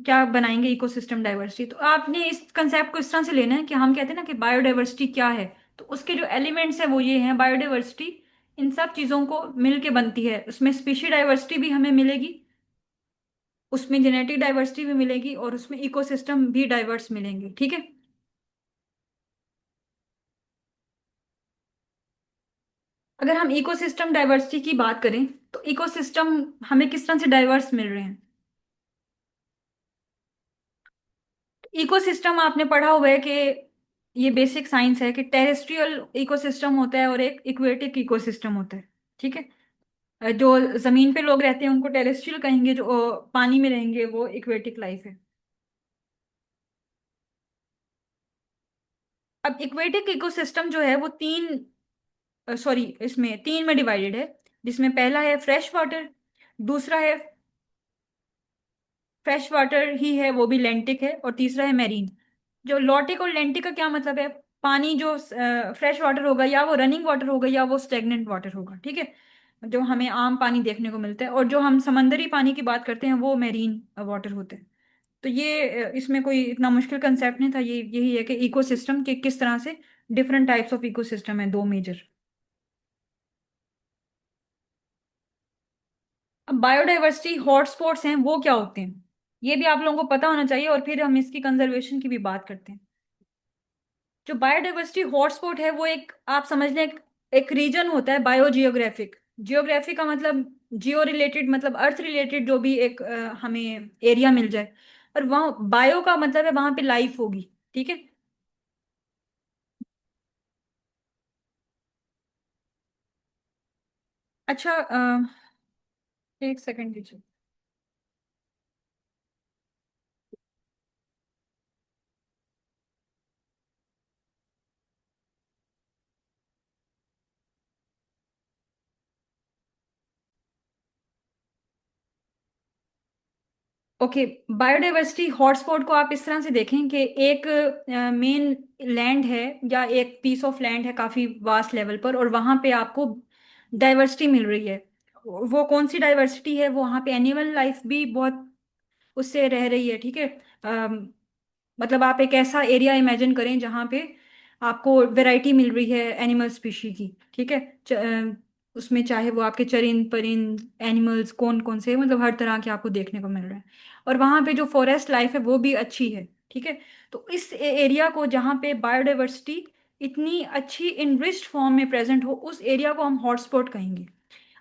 क्या बनाएंगे इकोसिस्टम डाइवर्सिटी। तो आपने इस कंसेप्ट को इस तरह से लेना है कि हम कहते हैं ना कि बायोडाइवर्सिटी क्या है, तो उसके जो एलिमेंट्स हैं वो ये हैं। बायोडाइवर्सिटी इन सब चीज़ों को मिल के बनती है, उसमें स्पीशी डाइवर्सिटी भी हमें मिलेगी, उसमें जेनेटिक डाइवर्सिटी भी मिलेगी, और उसमें इकोसिस्टम भी डाइवर्स मिलेंगे। ठीक है। अगर हम इकोसिस्टम डाइवर्सिटी की बात करें, तो इकोसिस्टम हमें किस तरह से डाइवर्स मिल रहे हैं। इकोसिस्टम आपने पढ़ा हुआ है कि ये बेसिक साइंस है कि टेरेस्ट्रियल इकोसिस्टम होता है और एक इक्वेटिक इकोसिस्टम होता है। ठीक है। जो जमीन पे लोग रहते हैं उनको टेरेस्ट्रियल कहेंगे, जो पानी में रहेंगे वो इक्वेटिक लाइफ है। अब इक्वेटिक इकोसिस्टम जो है वो तीन सॉरी, इसमें तीन में डिवाइडेड है, जिसमें पहला है फ्रेश वाटर, दूसरा है फ्रेश वाटर ही है वो भी लेंटिक है, और तीसरा है मैरीन। जो लॉटिक और लेंटिक का क्या मतलब है? पानी जो फ्रेश वाटर होगा, या वो रनिंग वाटर होगा, या वो स्टेगनेंट वाटर होगा, ठीक है, जो हमें आम पानी देखने को मिलता है। और जो हम समंदरी पानी की बात करते हैं वो मैरीन वाटर होते हैं। तो ये इसमें कोई इतना मुश्किल कंसेप्ट नहीं था, ये यही है कि इकोसिस्टम के किस तरह से डिफरेंट टाइप्स ऑफ इकोसिस्टम है, दो मेजर। अब बायोडाइवर्सिटी हॉटस्पॉट्स हैं वो क्या होते हैं, ये भी आप लोगों को पता होना चाहिए, और फिर हम इसकी कंजर्वेशन की भी बात करते हैं। जो बायोडाइवर्सिटी हॉटस्पॉट है वो एक, आप समझ लें, एक रीजन होता है बायोजियोग्राफिक। जियोग्राफी का मतलब जियो रिलेटेड, मतलब अर्थ रिलेटेड जो भी एक हमें एरिया मिल जाए। और वहाँ बायो का मतलब है वहां पे लाइफ होगी, ठीक है। अच्छा, एक सेकंड दीजिए। ओके, बायोडाइवर्सिटी हॉटस्पॉट को आप इस तरह से देखें कि एक मेन लैंड है, या एक पीस ऑफ लैंड है काफी वास्ट लेवल पर, और वहां पे आपको डाइवर्सिटी मिल रही है। वो कौन सी डाइवर्सिटी है? वो वहां पे एनिमल लाइफ भी बहुत उससे रह रही है, ठीक है। मतलब आप एक ऐसा एरिया इमेजिन करें जहाँ पे आपको वैरायटी मिल रही है एनिमल स्पीशी की, ठीक है। उसमें चाहे वो आपके चरिंद परिंद एनिमल्स कौन कौन से, मतलब हर तरह के आपको देखने को मिल रहे हैं। और वहाँ पे जो फॉरेस्ट लाइफ है वो भी अच्छी है, ठीक है। तो इस एरिया को जहाँ पे बायोडाइवर्सिटी इतनी अच्छी इनरिच्ड फॉर्म में प्रेजेंट हो, उस एरिया को हम हॉटस्पॉट कहेंगे।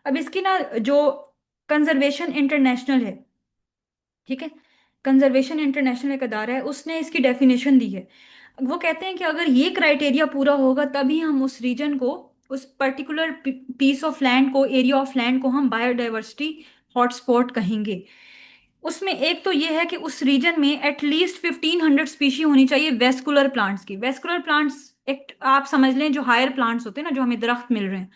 अब इसकी ना जो कंजर्वेशन इंटरनेशनल है, ठीक है, कंजर्वेशन इंटरनेशनल एक अदारा है, उसने इसकी डेफिनेशन दी है। वो कहते हैं कि अगर ये क्राइटेरिया पूरा होगा तभी हम उस रीजन को, उस पर्टिकुलर पीस ऑफ लैंड को, एरिया ऑफ लैंड को हम बायोडाइवर्सिटी हॉटस्पॉट कहेंगे। उसमें एक तो ये है कि उस रीजन में एटलीस्ट 1500 स्पीशी होनी चाहिए वेस्कुलर प्लांट्स की। वेस्कुलर प्लांट्स एक आप समझ लें जो हायर प्लांट्स होते हैं ना, जो हमें दरख्त मिल रहे हैं।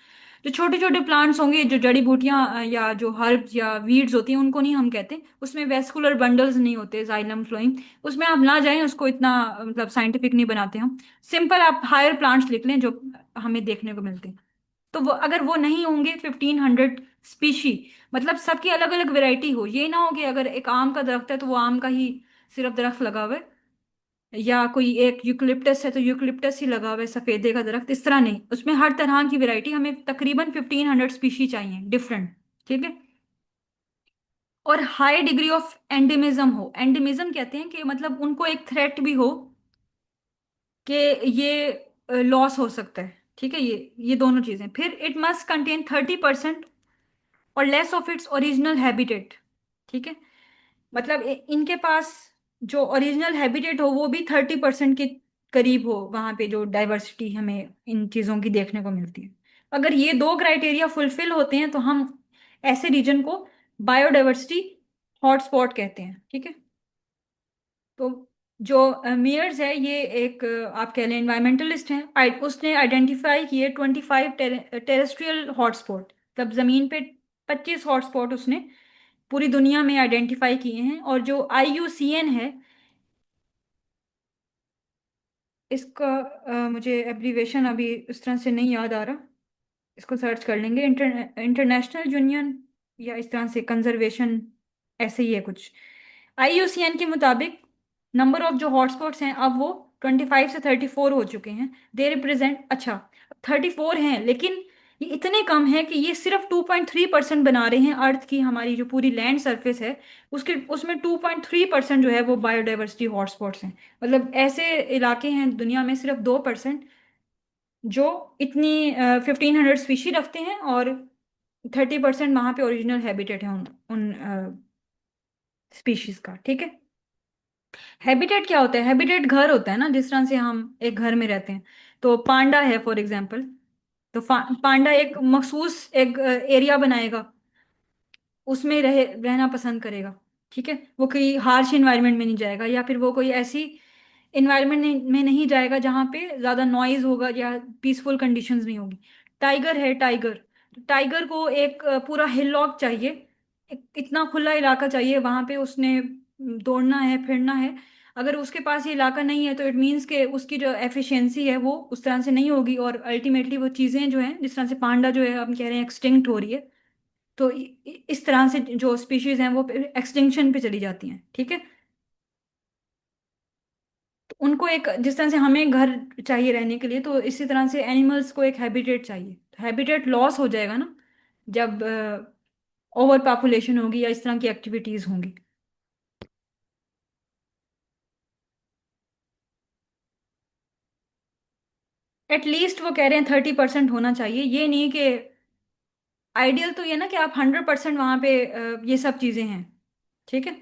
जो छोटे छोटे प्लांट्स होंगे, जो जड़ी बूटियां या जो हर्ब्स या वीड्स होती हैं, उनको नहीं हम कहते, उसमें वेस्कुलर बंडल्स नहीं होते, जाइलम फ्लोइंग। उसमें आप ना जाएं, उसको इतना मतलब साइंटिफिक नहीं बनाते हम। सिंपल आप हायर प्लांट्स लिख लें जो हमें देखने को मिलते हैं। तो वो अगर वो नहीं होंगे 1500 स्पीशी, मतलब सबकी अलग अलग वैरायटी हो, ये ना हो कि अगर एक आम का दरख्त है तो वो आम का ही सिर्फ दरख्त लगा हुआ है, या कोई एक यूकलिप्टस है तो यूकलिप्टस ही लगा हुआ है, सफेदे का दरख्त, इस तरह नहीं। उसमें हर तरह की वैरायटी, हमें तकरीबन 1500 स्पीशी चाहिए डिफरेंट, ठीक है। और हाई डिग्री ऑफ एंडेमिज्म हो, एंडेमिज्म कहते हैं कि मतलब उनको एक थ्रेट भी हो कि ये लॉस हो सकता है, ठीक है। ये दोनों चीजें, फिर इट मस्ट कंटेन 30% और less of its original habitat, ठीक है। मतलब इनके पास जो ओरिजिनल हैबिटेट हो वो भी 30% के करीब हो, वहां पे जो डाइवर्सिटी हमें इन चीजों की देखने को मिलती है। अगर ये दो क्राइटेरिया फुलफिल होते हैं तो हम ऐसे रीजन को बायोडाइवर्सिटी हॉटस्पॉट कहते हैं, ठीक है। तो जो मेयर्स है, ये एक आप कह लें एनवायरमेंटलिस्ट हैं, उसने आइडेंटिफाई किए 25 टेरेस्ट्रियल हॉटस्पॉट, मतलब जमीन पे 25 हॉटस्पॉट उसने पूरी दुनिया में आइडेंटिफाई किए हैं। और जो IUCN है, इसका मुझे एब्रीवेशन अभी इस तरह से नहीं याद आ रहा, इसको सर्च कर लेंगे। इंटरनेशनल यूनियन या इस तरह से कंजर्वेशन, ऐसे ही है कुछ। IUCN के मुताबिक नंबर ऑफ जो हॉटस्पॉट्स हैं अब वो 25 से 34 हो चुके हैं। दे रिप्रेजेंट, अच्छा 34 हैं, लेकिन ये इतने कम है कि ये सिर्फ 2.3% बना रहे हैं अर्थ की, हमारी जो पूरी लैंड सरफेस है उसके, उसमें 2.3% जो है वो बायोडाइवर्सिटी हॉटस्पॉट्स हैं। मतलब ऐसे इलाके हैं दुनिया में सिर्फ 2% जो इतनी 1500 स्पीशी रखते हैं, और 30% वहां पे ओरिजिनल हैबिटेट है उन उन स्पीशीज का, ठीक है। हैबिटेट क्या होता है? हैबिटेट घर होता है ना, जिस तरह से हम एक घर में रहते हैं। तो पांडा है फॉर एग्जाम्पल, तो पांडा एक मखसूस एक एरिया बनाएगा, उसमें रहना पसंद करेगा, ठीक है। वो कोई हार्श इन्वायरमेंट में नहीं जाएगा, या फिर वो कोई ऐसी इन्वायरमेंट में नहीं जाएगा जहाँ पे ज़्यादा नॉइज होगा या पीसफुल कंडीशंस नहीं होगी। टाइगर है, टाइगर। टाइगर को एक पूरा हिलॉक चाहिए, इतना खुला इलाका चाहिए, वहां पे उसने दौड़ना है, फिरना है। अगर उसके पास ये इलाका नहीं है तो इट मीन्स के उसकी जो एफिशिएंसी है वो उस तरह से नहीं होगी, और अल्टीमेटली वो चीजें जो हैं, जिस तरह से पांडा जो है हम कह रहे हैं एक्सटिंक्ट हो रही है, तो इस तरह से जो स्पीशीज हैं वो एक्सटिंक्शन पे चली जाती हैं, ठीक है। तो उनको एक, जिस तरह से हमें घर चाहिए रहने के लिए, तो इसी तरह से एनिमल्स को एक हैबिटेट चाहिए। तो हैबिटेट लॉस हो जाएगा ना जब ओवर पॉपुलेशन होगी या इस तरह की एक्टिविटीज होंगी। एटलीस्ट वो कह रहे हैं 30% होना चाहिए, ये नहीं कि आइडियल तो ये ना कि आप 100% वहां पे ये सब चीजें हैं, ठीक है।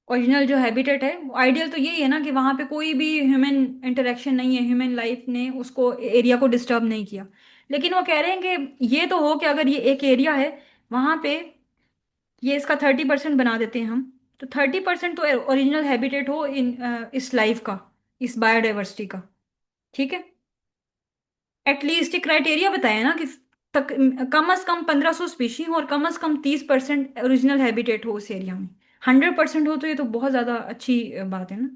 ओरिजिनल जो हैबिटेट है, आइडियल तो यही है ना कि वहां पे कोई भी ह्यूमन इंटरेक्शन नहीं है, ह्यूमन लाइफ ने उसको एरिया को डिस्टर्ब नहीं किया। लेकिन वो कह रहे हैं कि ये तो हो कि अगर ये एक एरिया है वहां पे, ये इसका 30% बना देते हैं हम, तो 30% तो ओरिजिनल हैबिटेट हो इन इस लाइफ का, इस बायोडाइवर्सिटी का, ठीक है। एटलीस्ट ये क्राइटेरिया बताया ना कि तक कम से कम 1500 स्पीशी हो और कम से कम 30% ओरिजिनल हैबिटेट हो उस एरिया में। 100% हो तो ये तो बहुत ज़्यादा अच्छी बात है ना।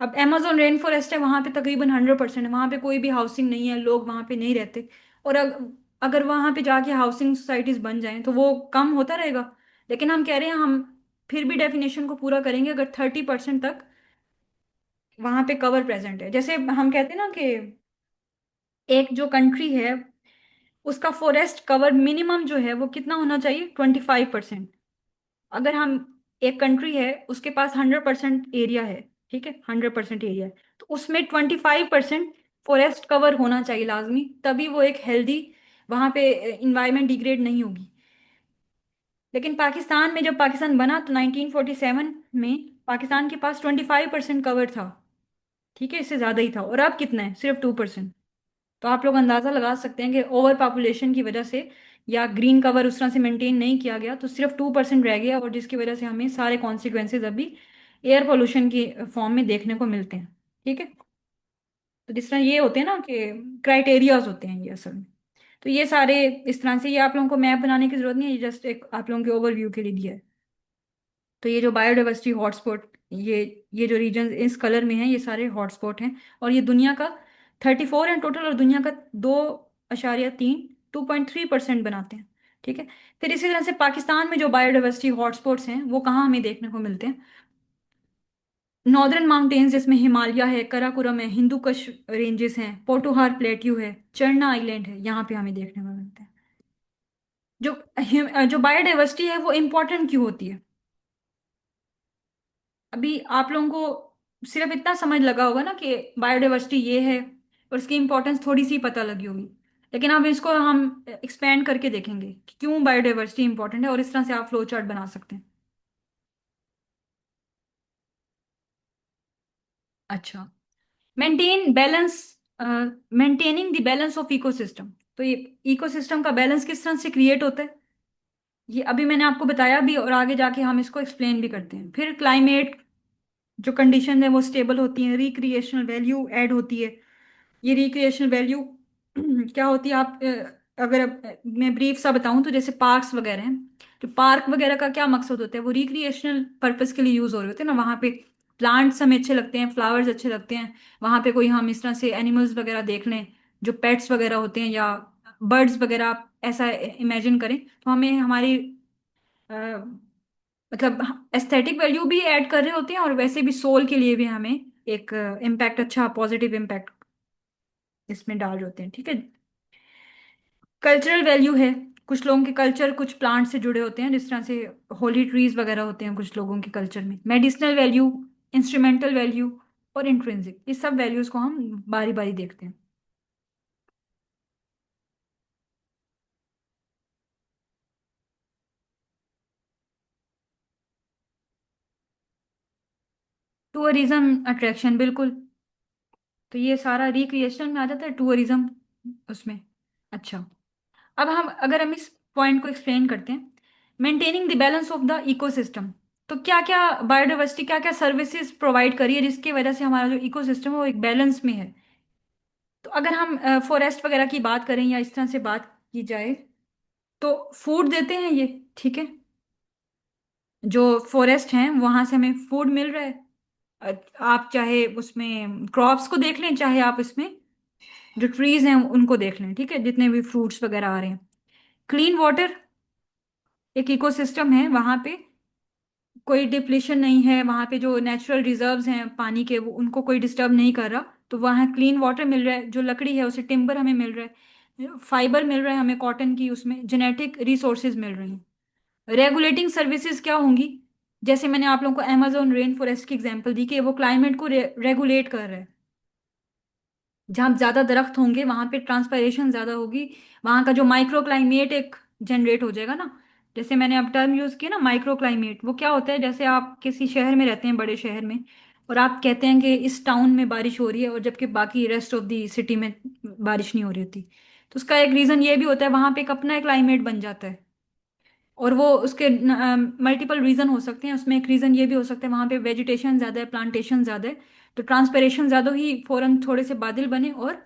अब amazon रेन फॉरेस्ट है, वहां पे तकरीबन 100% है, वहां पे कोई भी हाउसिंग नहीं है, लोग वहां पे नहीं रहते। और अगर वहां पे जाके हाउसिंग सोसाइटीज बन जाएं तो वो कम होता रहेगा। लेकिन हम कह रहे हैं हम फिर भी डेफिनेशन को पूरा करेंगे अगर 30% तक वहां पे कवर प्रेजेंट है। जैसे हम कहते हैं ना कि एक जो कंट्री है उसका फॉरेस्ट कवर मिनिमम जो है वो कितना होना चाहिए, 25%। अगर हम, एक कंट्री है उसके पास 100% एरिया है, ठीक है, 100% एरिया है, तो उसमें 25% फॉरेस्ट कवर होना चाहिए लाजमी, तभी वो एक हेल्दी, वहां पे इन्वायरमेंट डिग्रेड नहीं होगी। लेकिन पाकिस्तान में, जब पाकिस्तान बना तो 1947 में पाकिस्तान के पास 25% कवर था, ठीक है, इससे ज्यादा ही था। और अब कितना है, सिर्फ 2%। तो आप लोग अंदाजा लगा सकते हैं कि ओवर पॉपुलेशन की वजह से या ग्रीन कवर उस तरह से मेंटेन नहीं किया गया तो सिर्फ 2% रह गया, और जिसकी वजह से हमें सारे कॉन्सिक्वेंसेज अभी एयर पोल्यूशन की फॉर्म में देखने को मिलते हैं, ठीक है। तो जिस तरह ये होते हैं ना कि क्राइटेरियाज होते हैं ये असल में, तो ये सारे इस तरह से, ये आप लोगों को मैप बनाने की जरूरत नहीं है, ये जस्ट एक आप लोगों के ओवरव्यू के लिए दिया है। तो ये जो बायोडाइवर्सिटी हॉटस्पॉट, ये जो रीजन इस कलर में है ये सारे हॉटस्पॉट हैं, और ये दुनिया का 34 है टोटल, और दुनिया का 2.3% बनाते हैं, ठीक है। फिर इसी तरह से पाकिस्तान में जो बायोडाइवर्सिटी हॉटस्पॉट्स हैं वो कहाँ हमें देखने को मिलते हैं, नॉर्दर्न माउंटेन्स जिसमें हिमालय है, कराकोरम है, हिंदू कुश रेंजेस हैं, पोटोहार प्लेट्यू है, चरना आइलैंड है, यहाँ पे हमें देखने को मिलते हैं। जो जो बायोडाइवर्सिटी है वो इम्पोर्टेंट क्यों होती है, अभी आप लोगों को सिर्फ इतना समझ लगा होगा ना कि बायोडाइवर्सिटी ये है, और इसकी इंपॉर्टेंस थोड़ी सी पता लगी होगी। लेकिन अब इसको हम एक्सपेंड करके देखेंगे कि क्यों बायोडाइवर्सिटी इंपॉर्टेंट है, और इस तरह से आप फ्लो चार्ट बना सकते हैं। अच्छा, maintain balance, maintaining the balance of ecosystem. तो ये इकोसिस्टम का बैलेंस किस तरह से क्रिएट होता है, ये अभी मैंने आपको बताया भी, और आगे जाके हम इसको एक्सप्लेन भी करते हैं। फिर क्लाइमेट जो कंडीशन है वो स्टेबल होती हैं, रिक्रिएशनल वैल्यू ऐड होती है। ये रिक्रिएशनल वैल्यू क्या होती है, आप अगर मैं ब्रीफ सा बताऊं तो जैसे पार्क्स वगैरह हैं, तो पार्क वगैरह का क्या मकसद होता है, वो रिक्रिएशनल पर्पस के लिए यूज हो रहे होते हैं ना, वहाँ पे प्लांट्स हमें अच्छे लगते हैं, फ्लावर्स अच्छे लगते हैं, वहाँ पे कोई हम इस तरह से एनिमल्स वगैरह देख लें, जो पेट्स वगैरह होते हैं या बर्ड्स वगैरह, आप ऐसा इमेजिन करें तो हमें हमारी अ, मतलब एस्थेटिक वैल्यू भी ऐड कर रहे होते हैं, और वैसे भी सोल के लिए भी हमें एक इम्पैक्ट, अच्छा पॉजिटिव इम्पैक्ट इसमें डाल रहे होते हैं, ठीक है। कल्चरल वैल्यू है, कुछ लोगों के कल्चर कुछ प्लांट से जुड़े होते हैं, जिस तरह से होली ट्रीज वगैरह होते हैं कुछ लोगों के कल्चर में। मेडिसिनल वैल्यू, इंस्ट्रूमेंटल वैल्यू और इंट्रिंसिक, इस सब वैल्यूज को हम बारी बारी देखते हैं। टूरिज्म अट्रैक्शन, बिल्कुल। तो ये सारा रिक्रिएशनल में आ जाता है, टूरिज्म उसमें। अच्छा, अब हम अगर हम इस पॉइंट को एक्सप्लेन करते हैं, maintaining the balance of the ecosystem, तो क्या क्या बायोडाइवर्सिटी क्या क्या सर्विसेज प्रोवाइड करी है जिसकी वजह से हमारा जो इकोसिस्टम है वो एक बैलेंस में है। तो अगर हम फॉरेस्ट वगैरह की बात करें या इस तरह से बात की जाए, तो फूड देते हैं ये, ठीक है। जो फॉरेस्ट हैं वहां से हमें फूड मिल रहा है। आप चाहे उसमें क्रॉप्स को देख लें, चाहे आप इसमें जो ट्रीज हैं उनको देख लें, ठीक है, जितने भी फ्रूट्स वगैरह आ रहे हैं। क्लीन वाटर, एक इकोसिस्टम है वहां पे, कोई डिप्लीशन नहीं है वहां पे, जो नेचुरल रिजर्व्स हैं पानी के वो उनको कोई डिस्टर्ब नहीं कर रहा। तो वहाँ क्लीन वाटर मिल रहा है, जो लकड़ी है उसे टिम्बर हमें मिल रहा है, फाइबर मिल रहा है हमें कॉटन की, उसमें जेनेटिक रिसोर्सेज मिल रही हैं। रेगुलेटिंग सर्विसेज क्या होंगी? जैसे मैंने आप लोगों को अमेजोन रेन फॉरेस्ट की एग्जांपल दी कि वो क्लाइमेट को रेगुलेट कर रहा है। जहाँ ज्यादा दरख्त होंगे वहां पे ट्रांसपायरेशन ज्यादा होगी, वहां का जो माइक्रो क्लाइमेट एक जनरेट हो जाएगा ना। जैसे मैंने अब टर्म यूज किया ना माइक्रो क्लाइमेट, वो क्या होता है, जैसे आप किसी शहर में रहते हैं, बड़े शहर में, और आप कहते हैं कि इस टाउन में बारिश हो रही है और जबकि बाकी रेस्ट ऑफ दी सिटी में बारिश नहीं हो रही होती। तो उसका एक रीजन ये भी होता है, वहां पे एक अपना क्लाइमेट बन जाता है। और वो उसके मल्टीपल रीजन हो सकते हैं, उसमें एक रीजन ये भी हो सकता है वहां पे वेजिटेशन ज्यादा है, प्लांटेशन ज्यादा है, तो ट्रांसपिरेशन ज्यादा ही फौरन थोड़े से बादल बने और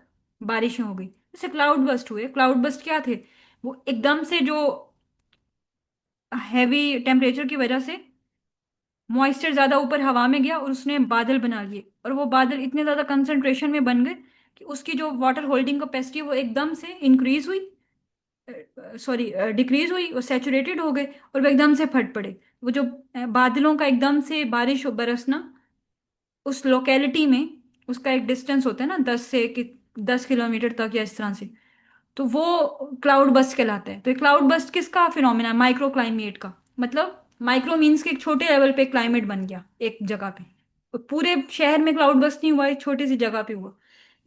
बारिशें हो गई। जैसे क्लाउड बस्ट हुए, क्लाउड बस्ट क्या थे, वो एकदम से जो हैवी टेम्परेचर की वजह से मॉइस्चर ज्यादा ऊपर हवा में गया और उसने बादल बना लिए, और वो बादल इतने ज्यादा कंसंट्रेशन में बन गए कि उसकी जो वाटर होल्डिंग कैपेसिटी वो एकदम से इंक्रीज हुई, सॉरी डिक्रीज हुई, वो सैचुरेटेड हो गए और वो एकदम से फट पड़े। वो जो बादलों का एकदम से बारिश बरसना उस लोकेलिटी में, उसका एक डिस्टेंस होता है ना 10 किलोमीटर तक या इस तरह से, तो वो क्लाउड बस्ट कहलाता है। तो ये क्लाउड बस्ट किसका फिनोमिना है? माइक्रो क्लाइमेट का। मतलब माइक्रो मीन्स के एक छोटे लेवल पे क्लाइमेट बन गया एक जगह पे, और पूरे शहर में क्लाउड बस्ट नहीं हुआ, एक छोटी सी जगह पे हुआ।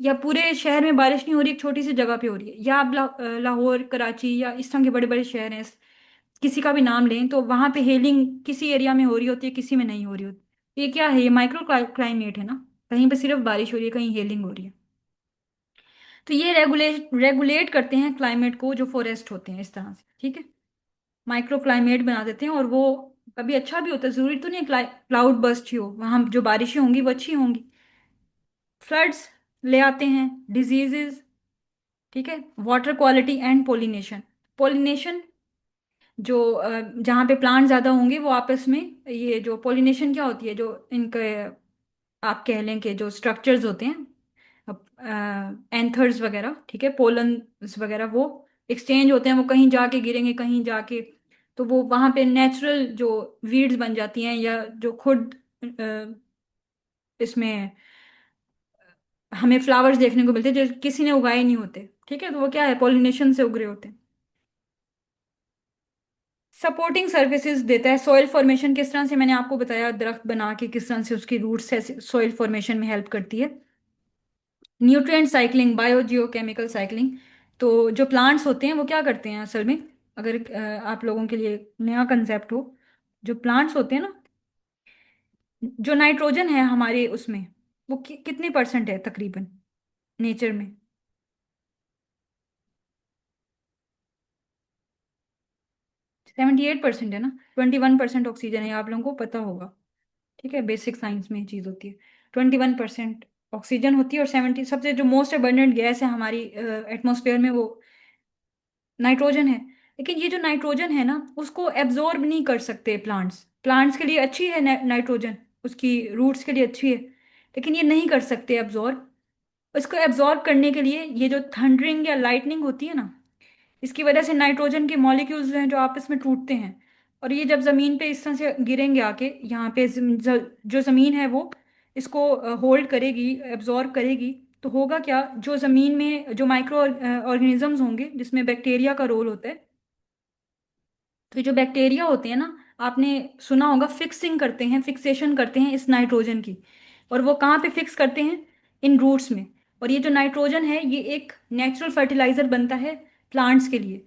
या पूरे शहर में बारिश नहीं हो रही, एक छोटी सी जगह पे हो रही है। या आप लाहौर, कराची या इस तरह के बड़े बड़े शहर हैं, किसी का भी नाम लें, तो वहां पे हेलिंग किसी एरिया में हो रही होती है, किसी में नहीं हो रही होती। ये क्या है? ये माइक्रो क्लाइमेट है ना। कहीं पे सिर्फ बारिश हो रही है, कहीं हेलिंग हो रही है। तो ये रेगुलेट रेगुलेट करते हैं क्लाइमेट को जो फॉरेस्ट होते हैं, इस तरह से, ठीक है। माइक्रो क्लाइमेट बना देते हैं, और वो कभी अच्छा भी होता है, जरूरी तो नहीं क्लाउड बस्ट ही हो, वहां जो बारिशें होंगी वो अच्छी होंगी। फ्लड्स ले आते हैं, डिजीजेस, ठीक है। Water quality and pollination. Pollination जो जहाँ पे प्लांट ज्यादा होंगे वो आपस में, ये जो पोलिनेशन क्या होती है, जो इनके आप कह लें कि जो स्ट्रक्चर्स होते हैं, एंथर्स वगैरह, ठीक है, पोलन्स वगैरह, वो एक्सचेंज होते हैं, वो कहीं जाके गिरेंगे, कहीं जाके, तो वो वहां पे नेचुरल जो वीड्स बन जाती हैं, या जो खुद इसमें हमें फ्लावर्स देखने को मिलते हैं जो किसी ने उगाए नहीं होते, ठीक है, तो वो क्या है, पॉलिनेशन से उग रहे होते हैं। सपोर्टिंग सर्विसेज देता है, सॉइल फॉर्मेशन किस तरह से, मैंने आपको बताया दरख्त बना के किस तरह से उसकी रूट से सॉइल फॉर्मेशन में हेल्प करती है। Nutrient cycling, bio geochemical cycling. तो जो प्लांट्स होते हैं वो क्या करते हैं असल में, अगर आप लोगों के लिए नया कंसेप्ट हो, जो प्लांट्स होते हैं ना, जो नाइट्रोजन है हमारे उसमें, वो कितने परसेंट है तकरीबन नेचर में? 78% है ना। 21% ऑक्सीजन है, आप लोगों को पता होगा, ठीक है, बेसिक साइंस में ये चीज होती है। 21% ऑक्सीजन होती है, और 70 सबसे जो मोस्ट अबंडेंट गैस है हमारी एटमॉस्फेयर में, वो नाइट्रोजन है। लेकिन ये जो नाइट्रोजन है ना, उसको एब्जॉर्ब नहीं कर सकते प्लांट्स। प्लांट्स के लिए अच्छी है नाइट्रोजन, उसकी रूट्स के लिए अच्छी है, लेकिन ये नहीं कर सकते एब्जॉर्ब। इसको एब्जॉर्ब करने के लिए ये जो थंडरिंग या लाइटनिंग होती है ना, इसकी वजह से नाइट्रोजन के मॉलिक्यूल्स हैं जो आपस में टूटते हैं, और ये जब जमीन पे इस तरह से गिरेंगे आके, यहाँ पे जो जमीन है वो इसको होल्ड करेगी, एब्जॉर्ब करेगी। तो होगा क्या, जो जमीन में जो माइक्रो ऑर्गेनिजम्स होंगे जिसमें बैक्टीरिया का रोल होता है, तो ये जो बैक्टीरिया होते हैं ना, आपने सुना होगा फिक्सिंग करते हैं, फिक्सेशन करते हैं इस नाइट्रोजन की। और वो कहाँ पे फिक्स करते हैं? इन रूट्स में। और ये जो नाइट्रोजन है ये एक नेचुरल फर्टिलाइजर बनता है प्लांट्स के लिए,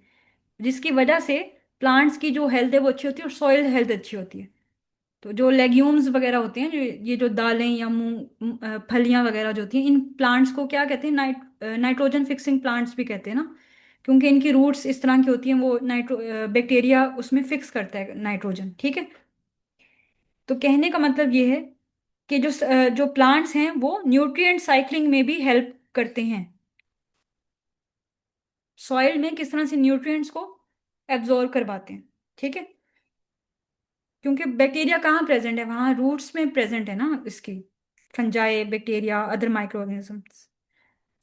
जिसकी वजह से प्लांट्स की जो हेल्थ है वो अच्छी होती है और सॉइल हेल्थ अच्छी होती है। तो जो लेग्यूम्स वगैरह होते हैं, जो ये जो दालें या मूंग फलियां वगैरह जो होती हैं, इन प्लांट्स को क्या कहते हैं? नाइट्रोजन फिक्सिंग प्लांट्स भी कहते हैं ना, क्योंकि इनकी रूट्स इस तरह की होती हैं, वो बैक्टीरिया उसमें फिक्स करता है नाइट्रोजन, ठीक है। तो कहने का मतलब ये है कि जो प्लांट्स हैं वो न्यूट्रिएंट साइक्लिंग में भी हेल्प करते हैं। सॉइल में किस तरह से न्यूट्रिएंट्स को एब्जॉर्ब करवाते हैं। ठीक है, क्योंकि बैक्टीरिया कहाँ प्रेजेंट है, वहां रूट्स में प्रेजेंट है ना इसकी, fungi, bacteria, other micro organisms.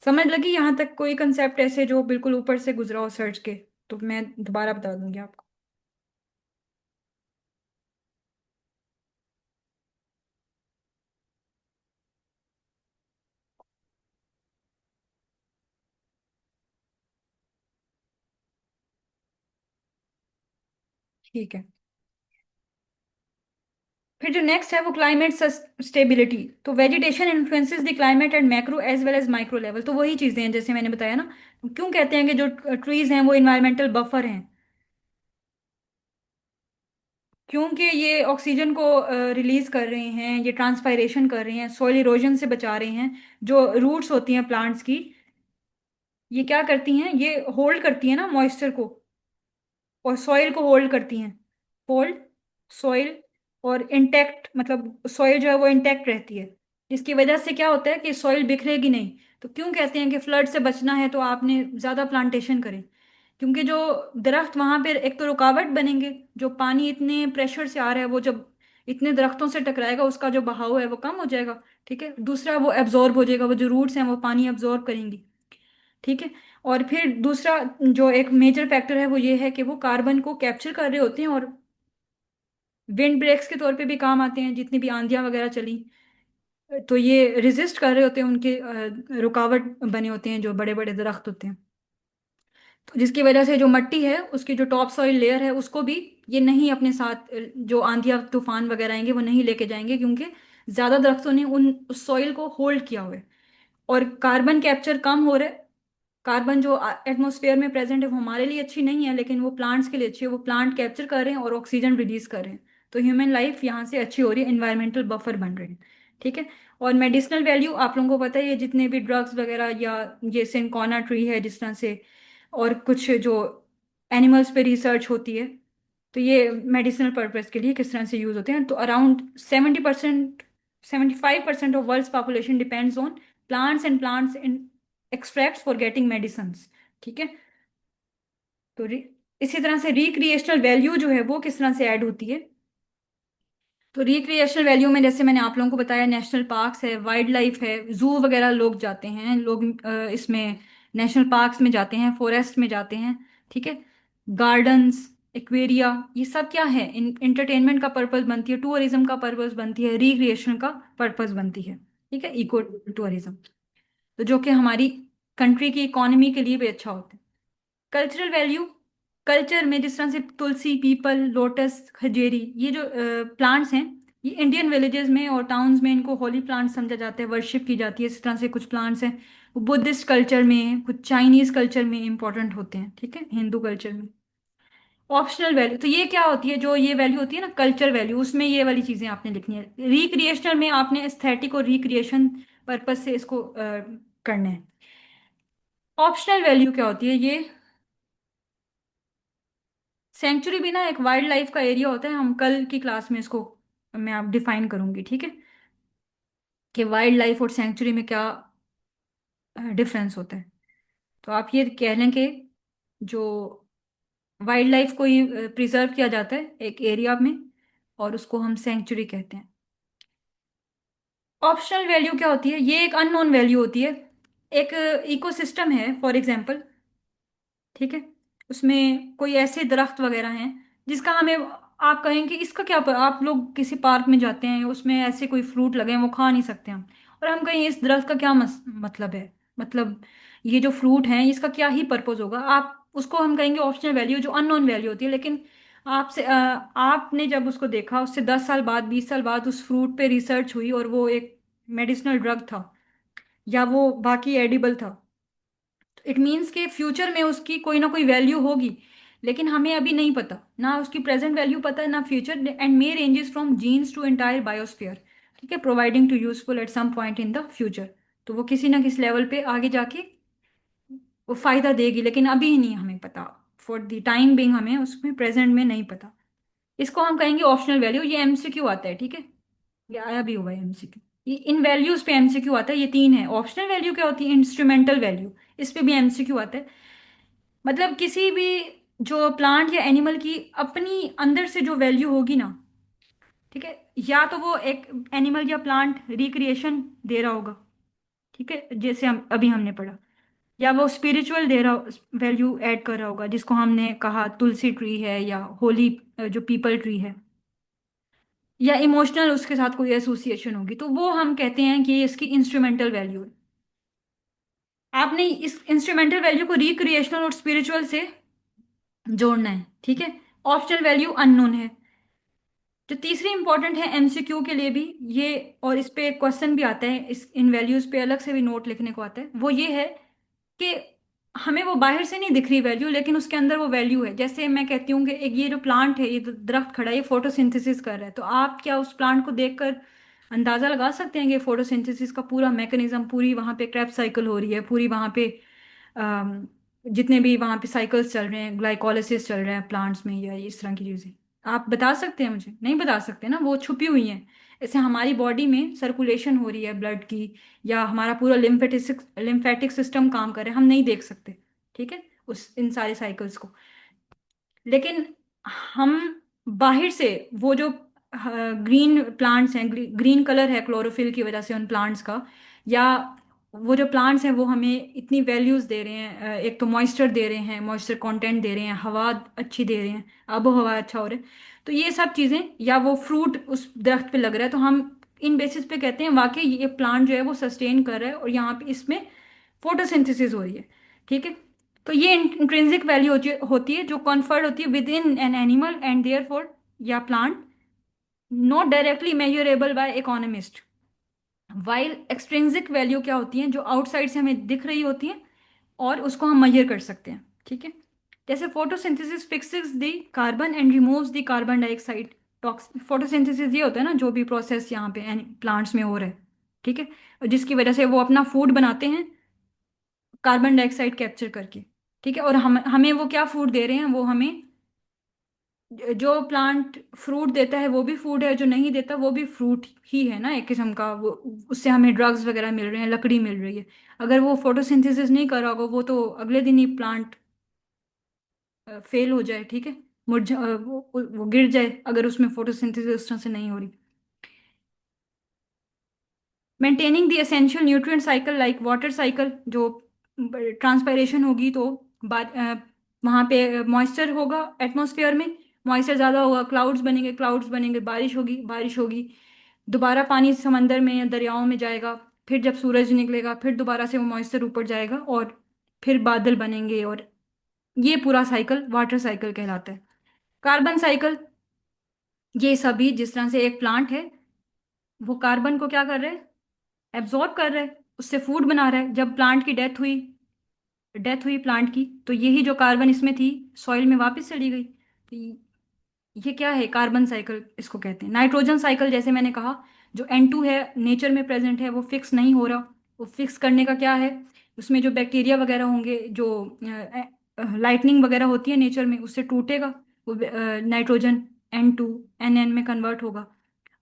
समझ लगी यहाँ तक? कोई कंसेप्ट ऐसे जो बिल्कुल ऊपर से गुजरा हो सर्च के, तो मैं दोबारा बता दूंगी आपको। ठीक है, फिर जो नेक्स्ट है वो क्लाइमेट स्टेबिलिटी। तो vegetation influences the climate at macro as well as micro level. तो वही चीजें हैं जैसे मैंने बताया ना। क्यों कहते हैं कि जो ट्रीज हैं वो इन्वायरमेंटल बफर हैं? क्योंकि ये ऑक्सीजन को रिलीज कर रहे हैं, ये ट्रांसपायरेशन कर रहे हैं, सॉइल इरोजन से बचा रहे हैं। जो रूट्स होती हैं प्लांट्स की, ये क्या करती हैं, ये होल्ड करती हैं ना मॉइस्चर को, और सॉइल को होल्ड करती हैं। होल्ड सॉइल, और इंटेक्ट, मतलब सॉइल जो है वो इंटेक्ट रहती है। इसकी वजह से क्या होता है कि सॉइल बिखरेगी नहीं। तो क्यों कहते हैं कि फ्लड से बचना है तो आपने ज्यादा प्लांटेशन करें? क्योंकि जो दरख्त वहां पर एक तो रुकावट बनेंगे, जो पानी इतने प्रेशर से आ रहा है वो जब इतने दरख्तों से टकराएगा उसका जो बहाव है वो कम हो जाएगा। ठीक है, दूसरा वो एब्जॉर्ब हो जाएगा, वो जो रूट्स हैं वो पानी एब्जॉर्ब करेंगी। ठीक है, और फिर दूसरा जो एक मेजर फैक्टर है वो ये है कि वो कार्बन को कैप्चर कर रहे होते हैं, और विंड ब्रेक्स के तौर पे भी काम आते हैं। जितनी भी आंधियां वगैरह चली तो ये रेजिस्ट कर रहे होते हैं, उनके रुकावट बने होते हैं जो बड़े बड़े दरख्त होते हैं। तो जिसकी वजह से जो मिट्टी है उसकी जो टॉप सॉइल लेयर है उसको भी ये नहीं अपने साथ, जो आंधियां तूफान वगैरह आएंगे वो नहीं लेके जाएंगे, क्योंकि ज्यादा दरख्तों ने उन उस सॉइल को होल्ड किया हुआ है। और कार्बन कैप्चर कम हो रहा है। कार्बन जो एटमॉस्फेयर में प्रेजेंट है वो हमारे लिए अच्छी नहीं है, लेकिन वो प्लांट्स के लिए अच्छी है। वो प्लांट कैप्चर कर रहे हैं और ऑक्सीजन रिलीज कर रहे हैं। तो ह्यूमन लाइफ यहाँ से अच्छी हो रही है, इन्वायरमेंटल बफर बन रहे हैं। ठीक है, और मेडिसिनल वैल्यू आप लोगों को पता है, ये जितने भी ड्रग्स वगैरह या ये सिंकोना ट्री है जिस तरह से, और कुछ जो एनिमल्स पे रिसर्च होती है, तो ये मेडिसिनल पर्पज के लिए किस तरह से यूज होते हैं। तो around 70%, 75% of world population depends on plants and plants extracts for getting medicines. ठीक है, तो इसी तरह से रिक्रिएशनल वैल्यू जो है वो किस तरह से ऐड होती है। तो रिक्रिएशनल वैल्यू में जैसे मैंने आप लोगों को बताया, नेशनल पार्क्स है, वाइल्ड लाइफ है, जू वगैरह लोग जाते हैं, लोग इसमें नेशनल पार्क्स में जाते हैं, फॉरेस्ट में जाते हैं। ठीक है, गार्डन्स, एक्वेरिया, ये सब क्या है, इंटरटेनमेंट का पर्पस बनती है, टूरिज्म का पर्पस बनती है, रिक्रिएशन का पर्पस बनती है। ठीक है, इको टूरिज्म, तो जो कि हमारी कंट्री की इकोनॉमी के लिए भी अच्छा होता है। कल्चरल वैल्यू, कल्चर में जिस तरह से तुलसी, पीपल, लोटस, खजेरी, ये जो प्लांट्स हैं, ये इंडियन विलेजेस में और टाउन्स में इनको होली प्लांट समझा जाता है, वर्शिप की जाती है। इस तरह से कुछ प्लांट्स हैं वो बुद्धिस्ट कल्चर में, कुछ चाइनीज कल्चर में इंपॉर्टेंट होते हैं। ठीक है, हिंदू कल्चर में। ऑप्शनल वैल्यू, तो ये क्या होती है, जो ये वैल्यू होती है ना कल्चर वैल्यू, उसमें ये वाली चीजें आपने लिखनी है। रिक्रिएशनल में आपने एस्थेटिक और रिक्रिएशन पर्पज से इसको करना है। ऑप्शनल वैल्यू क्या होती है, ये सेंचुरी भी ना एक वाइल्ड लाइफ का एरिया होता है। हम कल की क्लास में इसको मैं आप डिफाइन करूंगी। ठीक है, कि वाइल्ड लाइफ और सेंचुरी में क्या डिफरेंस होता है। तो आप ये कह लें कि जो वाइल्ड लाइफ को ही प्रिजर्व किया जाता है एक एरिया में, और उसको हम सेंचुरी कहते हैं। ऑप्शनल वैल्यू क्या होती है, ये एक अननोन वैल्यू होती है। एक इकोसिस्टम है फॉर एग्जांपल, ठीक है, उसमें कोई ऐसे दरख्त वगैरह हैं जिसका हमें, आप कहेंगे इसका क्या आप लोग किसी पार्क में जाते हैं, उसमें ऐसे कोई फ्रूट लगे हैं वो खा नहीं सकते हम, और हम कहें इस दरख्त का क्या मतलब है, मतलब ये जो फ्रूट है इसका क्या ही पर्पज होगा, आप उसको हम कहेंगे ऑप्शनल वैल्यू, जो अननोन वैल्यू होती है। लेकिन आपसे आपने जब उसको देखा, उससे 10 साल बाद, 20 साल बाद उस फ्रूट पे रिसर्च हुई और वो एक मेडिसिनल ड्रग था, या वो बाकी एडिबल था, इट मीन्स के फ्यूचर में उसकी कोई ना कोई वैल्यू होगी। लेकिन हमें अभी नहीं पता, ना उसकी प्रेजेंट वैल्यू पता है ना future, and may ranges from genes to entire biosphere. ठीक है, providing to useful at some point in the future. तो वो किसी ना किसी लेवल पे आगे जाके वो फायदा देगी, लेकिन अभी नहीं हमें पता। फॉर द टाइम बिंग हमें उसमें प्रेजेंट में नहीं पता। इसको हम कहेंगे ऑप्शनल वैल्यू। ये एमसीक्यू आता है, ठीक है, ये आया भी हुआ है एमसीक्यू। ये इन वैल्यूज पे एमसीक्यू आता है, ये तीन है। ऑप्शनल वैल्यू क्या होती है, इंस्ट्रूमेंटल वैल्यू, इस पे भी एमसीक्यू आता है। मतलब किसी भी जो प्लांट या एनिमल की अपनी अंदर से जो वैल्यू होगी ना, ठीक है, या तो वो एक एनिमल या प्लांट रिक्रिएशन दे रहा होगा, ठीक है, जैसे हम अभी हमने पढ़ा, या वो स्पिरिचुअल दे रहा वैल्यू ऐड कर रहा होगा, जिसको हमने कहा तुलसी ट्री है या होली जो पीपल ट्री है, या इमोशनल उसके साथ कोई एसोसिएशन होगी, तो वो हम कहते हैं कि ये इसकी इंस्ट्रूमेंटल वैल्यू है। आपने इस इंस्ट्रूमेंटल वैल्यू को रिक्रिएशनल और स्पिरिचुअल से जोड़ना है, ठीक है। ऑप्शनल वैल्यू अननोन है। जो तीसरी इंपॉर्टेंट है एमसीक्यू के लिए भी ये, और इस पे क्वेश्चन भी आता है, इस इन वैल्यूज पे अलग से भी नोट लिखने को आता है, वो ये है कि हमें वो बाहर से नहीं दिख रही वैल्यू, लेकिन उसके अंदर वो वैल्यू है। जैसे मैं कहती हूँ कि एक ये जो प्लांट है, ये जो दरख्त खड़ा है, ये फोटोसिंथेसिस कर रहा है, तो आप क्या उस प्लांट को देखकर अंदाजा लगा सकते हैं कि फोटोसिंथेसिस का पूरा मैकेनिज्म, पूरी वहां पे क्रेब साइकिल हो रही है, पूरी वहां पे अम, जितने भी वहां पे साइकिल्स चल रहे हैं, ग्लाइकोलाइसिस चल रहा है प्लांट्स में, या इस तरह की चीजें आप बता सकते हैं? मुझे नहीं बता सकते ना, वो छुपी हुई हैं। ऐसे हमारी बॉडी में सर्कुलेशन हो रही है ब्लड की, या हमारा पूरा लिम्फेटिक सिस्टम काम कर रहा है, हम नहीं देख सकते, ठीक है, उस इन सारे साइकिल्स को। लेकिन हम बाहर से वो जो ग्रीन प्लांट्स हैं, ग्रीन कलर है क्लोरोफिल की वजह से उन प्लांट्स का, या वो जो प्लांट्स हैं वो हमें इतनी वैल्यूज दे रहे हैं, एक तो मॉइस्चर दे रहे हैं, मॉइस्चर कंटेंट दे रहे हैं, हवा अच्छी दे रहे हैं, आबो हवा अच्छा हो रहा है, तो ये सब चीज़ें, या वो फ्रूट उस दरख्त पे लग रहा है, तो हम इन बेसिस पे कहते हैं वाकई ये प्लांट जो है वो सस्टेन कर रहा है, और यहाँ पे इसमें फोटोसिंथेसिस हो रही है, ठीक है। तो ये इंट्रिंसिक वैल्यू होती है जो कॉन्फर्ड होती है with in an animal and their for या plant, not directly measurable by economist. While extrinsic value क्या होती है, जो आउटसाइड से हमें दिख रही होती है और उसको हम मेजर कर सकते हैं, ठीक है। जैसे photosynthesis fixes the carbon and removes the carbon dioxide. Photosynthesis ये होता है ना, जो भी प्रोसेस यहाँ पे प्लांट्स में हो रहा है, ठीक है, और जिसकी वजह से वो अपना फूड बनाते हैं कार्बन डाइऑक्साइड कैप्चर करके, ठीक है। और हम हमें वो क्या फूड दे रहे हैं, वो हमें जो प्लांट फ्रूट देता है वो भी फूड है, जो नहीं देता वो भी फ्रूट ही है ना, एक किस्म का वो, उससे हमें ड्रग्स वगैरह मिल रहे हैं, लकड़ी मिल रही है। अगर वो फोटोसिंथेसिस नहीं कर रहा होगा, वो तो अगले दिन ही प्लांट फेल हो जाए, ठीक है, मुरझा वो गिर जाए, अगर उसमें फोटोसिंथेसिस उस तरह से नहीं हो रही। Maintaining the essential nutrient cycle like water cycle, जो ट्रांसपायरेशन होगी तो वहाँ पे मॉइस्चर होगा एटमॉस्फेयर में, मॉइस्चर ज़्यादा होगा, क्लाउड्स बनेंगे, बारिश होगी, दोबारा पानी समंदर में या दरियाओं में जाएगा, फिर जब सूरज निकलेगा फिर दोबारा से वो मॉइस्चर ऊपर जाएगा, और फिर बादल बनेंगे, और ये पूरा साइकिल वाटर साइकिल कहलाता है। कार्बन साइकिल, ये सभी जिस तरह से एक प्लांट है, वो कार्बन को क्या कर रहा है, एब्जॉर्ब कर रहा है, उससे फूड बना रहा है। जब प्लांट की डेथ हुई प्लांट की, तो यही जो कार्बन इसमें थी सॉइल में वापस चली गई, तो ये क्या है, कार्बन साइकिल इसको कहते हैं। नाइट्रोजन साइकिल, जैसे मैंने कहा, जो N2 है नेचर में प्रेजेंट है, वो फिक्स नहीं हो रहा, वो फिक्स करने का क्या है, उसमें जो बैक्टीरिया वगैरह होंगे, जो लाइटनिंग वगैरह होती है नेचर में, उससे टूटेगा, वो नाइट्रोजन N2 NN में कन्वर्ट होगा,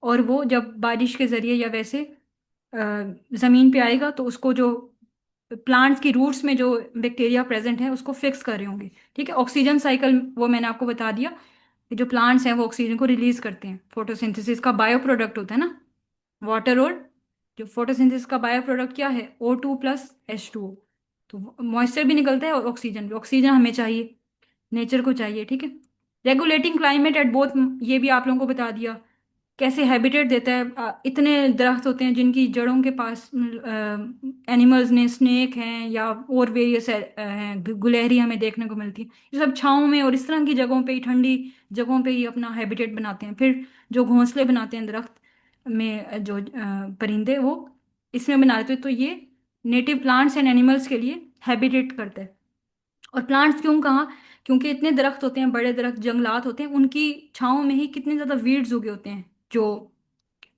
और वो जब बारिश के जरिए या वैसे जमीन पे आएगा, तो उसको जो प्लांट्स की रूट्स में जो बैक्टीरिया प्रेजेंट है उसको फिक्स कर रहे होंगे, ठीक है। ऑक्सीजन साइकिल वो मैंने आपको बता दिया कि जो प्लांट्स हैं वो ऑक्सीजन को रिलीज करते हैं, फोटोसिंथेसिस का बायो प्रोडक्ट होता है ना, वाटर, और जो फोटोसिंथेसिस का बायो प्रोडक्ट क्या है, O2 + H2O। तो मॉइस्चर भी निकलता है और ऑक्सीजन भी, ऑक्सीजन हमें चाहिए, नेचर को चाहिए, ठीक है। रेगुलेटिंग क्लाइमेट एट बोथ, ये भी आप लोगों को बता दिया। कैसे हैबिटेट देता है, इतने दरख्त होते हैं जिनकी जड़ों के पास एनिमल्स ने, स्नेक हैं या और वेरियस हैं, गुलहरी हमें देखने को मिलती है, ये सब छाँव में और इस तरह की जगहों पे ही, ठंडी जगहों पे ही अपना हैबिटेट बनाते हैं। फिर जो घोंसले बनाते हैं दरख्त में, जो परिंदे, वो इसमें बना लेते हैं, तो ये नेटिव प्लांट्स एंड एनिमल्स के लिए हैबिटेट करता है। और प्लांट्स क्यों कहाँ, क्योंकि इतने दरख्त होते हैं, बड़े दरख्त, जंगलात होते हैं, उनकी छाँव में ही कितने ज़्यादा वीड्स उगे होते हैं, जो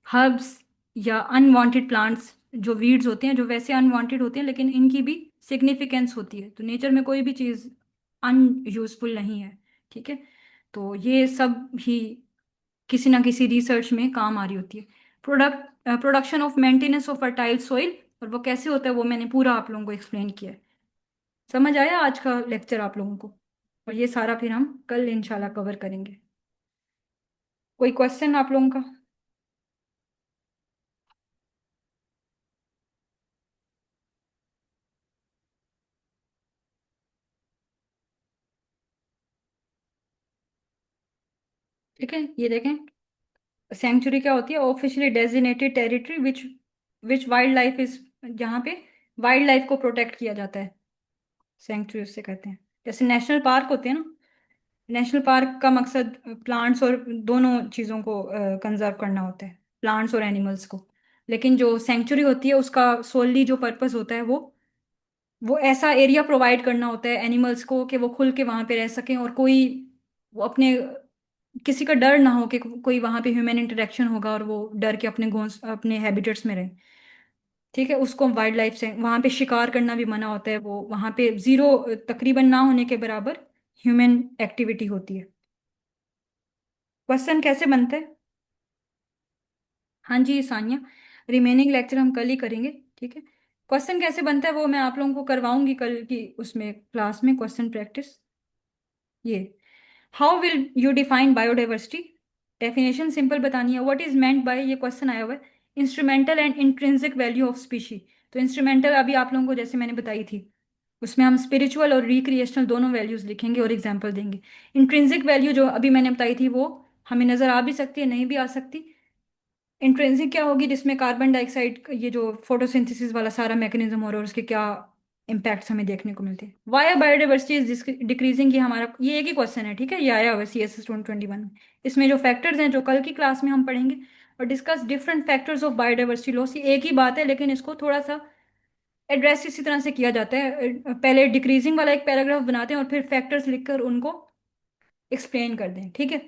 हर्ब्स या अनवांटेड प्लांट्स, जो वीड्स होते हैं, जो वैसे अनवांटेड होते हैं लेकिन इनकी भी सिग्निफिकेंस होती है। तो नेचर में कोई भी चीज़ अनयूजफुल नहीं है, ठीक है। तो ये सब ही किसी ना किसी रिसर्च में काम आ रही होती है। Production of maintenance of fertile soil, और वो कैसे होता है वो मैंने पूरा आप लोगों को एक्सप्लेन किया है। समझ आया आज का लेक्चर आप लोगों को? और ये सारा फिर हम कल इंशाल्लाह कवर करेंगे। कोई क्वेश्चन आप लोगों का? ठीक है, ये देखें। सेंचुरी क्या होती है? Officially designated territory which which wild life is, जहाँ पे वाइल्ड लाइफ को प्रोटेक्ट किया जाता है, सेंचुरी उससे कहते हैं। जैसे नेशनल पार्क होते हैं ना, नेशनल पार्क का मकसद प्लांट्स और दोनों चीज़ों को कंजर्व करना होता है, प्लांट्स और एनिमल्स को। लेकिन जो सेंचुरी होती है उसका सोलली जो पर्पस होता है वो ऐसा एरिया प्रोवाइड करना होता है एनिमल्स को कि वो खुल के वहां पे रह सकें, और कोई वो अपने किसी का डर ना हो कि कोई वहां पे ह्यूमन इंटरेक्शन होगा और वो डर के अपने घोंस अपने हैबिटेट्स में रहे। ठीक है, उसको वाइल्ड लाइफ से वहां पे शिकार करना भी मना होता है, वो वहां पे जीरो, तकरीबन ना होने के बराबर ह्यूमन एक्टिविटी होती है। क्वेश्चन कैसे बनते हैं? हाँ जी सानिया, रिमेनिंग लेक्चर हम कल ही करेंगे। ठीक है, क्वेश्चन कैसे बनता है वो मैं आप लोगों को करवाऊंगी कल की उसमें क्लास में, क्वेश्चन प्रैक्टिस। ये, how will you define biodiversity? Definition simple बतानी है। व्हाट इज मेंट बाय, ये क्वेश्चन आया हुआ है, instrumental and intrinsic value of species. तो इंस्ट्रूमेंटल अभी आप लोगों को जैसे मैंने बताई थी, उसमें हम स्पिरिचुअल और रिक्रिएशनल दोनों वैल्यूज लिखेंगे और एग्जाम्पल देंगे। इंट्रिंसिक वैल्यू जो अभी मैंने बताई थी वो हमें नजर आ भी सकती है, नहीं भी आ सकती। इंट्रिंसिक क्या होगी? जिसमें कार्बन डाइऑक्साइड, ये जो फोटोसिंथेसिस वाला सारा मैकेनिज्म हो रहा है और उसके क्या इम्पैक्ट्स हमें देखने को मिलते हैं। वाई बायोडाइवर्सिटी इज डिक्रीजिंग, ये हमारा ये एक ही क्वेश्चन है। ठीक है, ये आया हुआ है CS 2021 में। इसमें जो फैक्टर्स हैं जो कल की क्लास में हम पढ़ेंगे, और discuss different factors of biodiversity loss, ये एक ही बात है लेकिन इसको थोड़ा सा एड्रेस इसी तरह से किया जाता है। पहले डिक्रीजिंग वाला एक पैराग्राफ बनाते हैं और फिर फैक्टर्स लिखकर उनको एक्सप्लेन कर दें। ठीक है,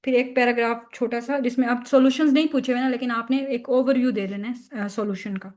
फिर एक पैराग्राफ छोटा सा जिसमें आप सॉल्यूशंस नहीं पूछे हुए ना, लेकिन आपने एक ओवरव्यू दे देना है सॉल्यूशन का।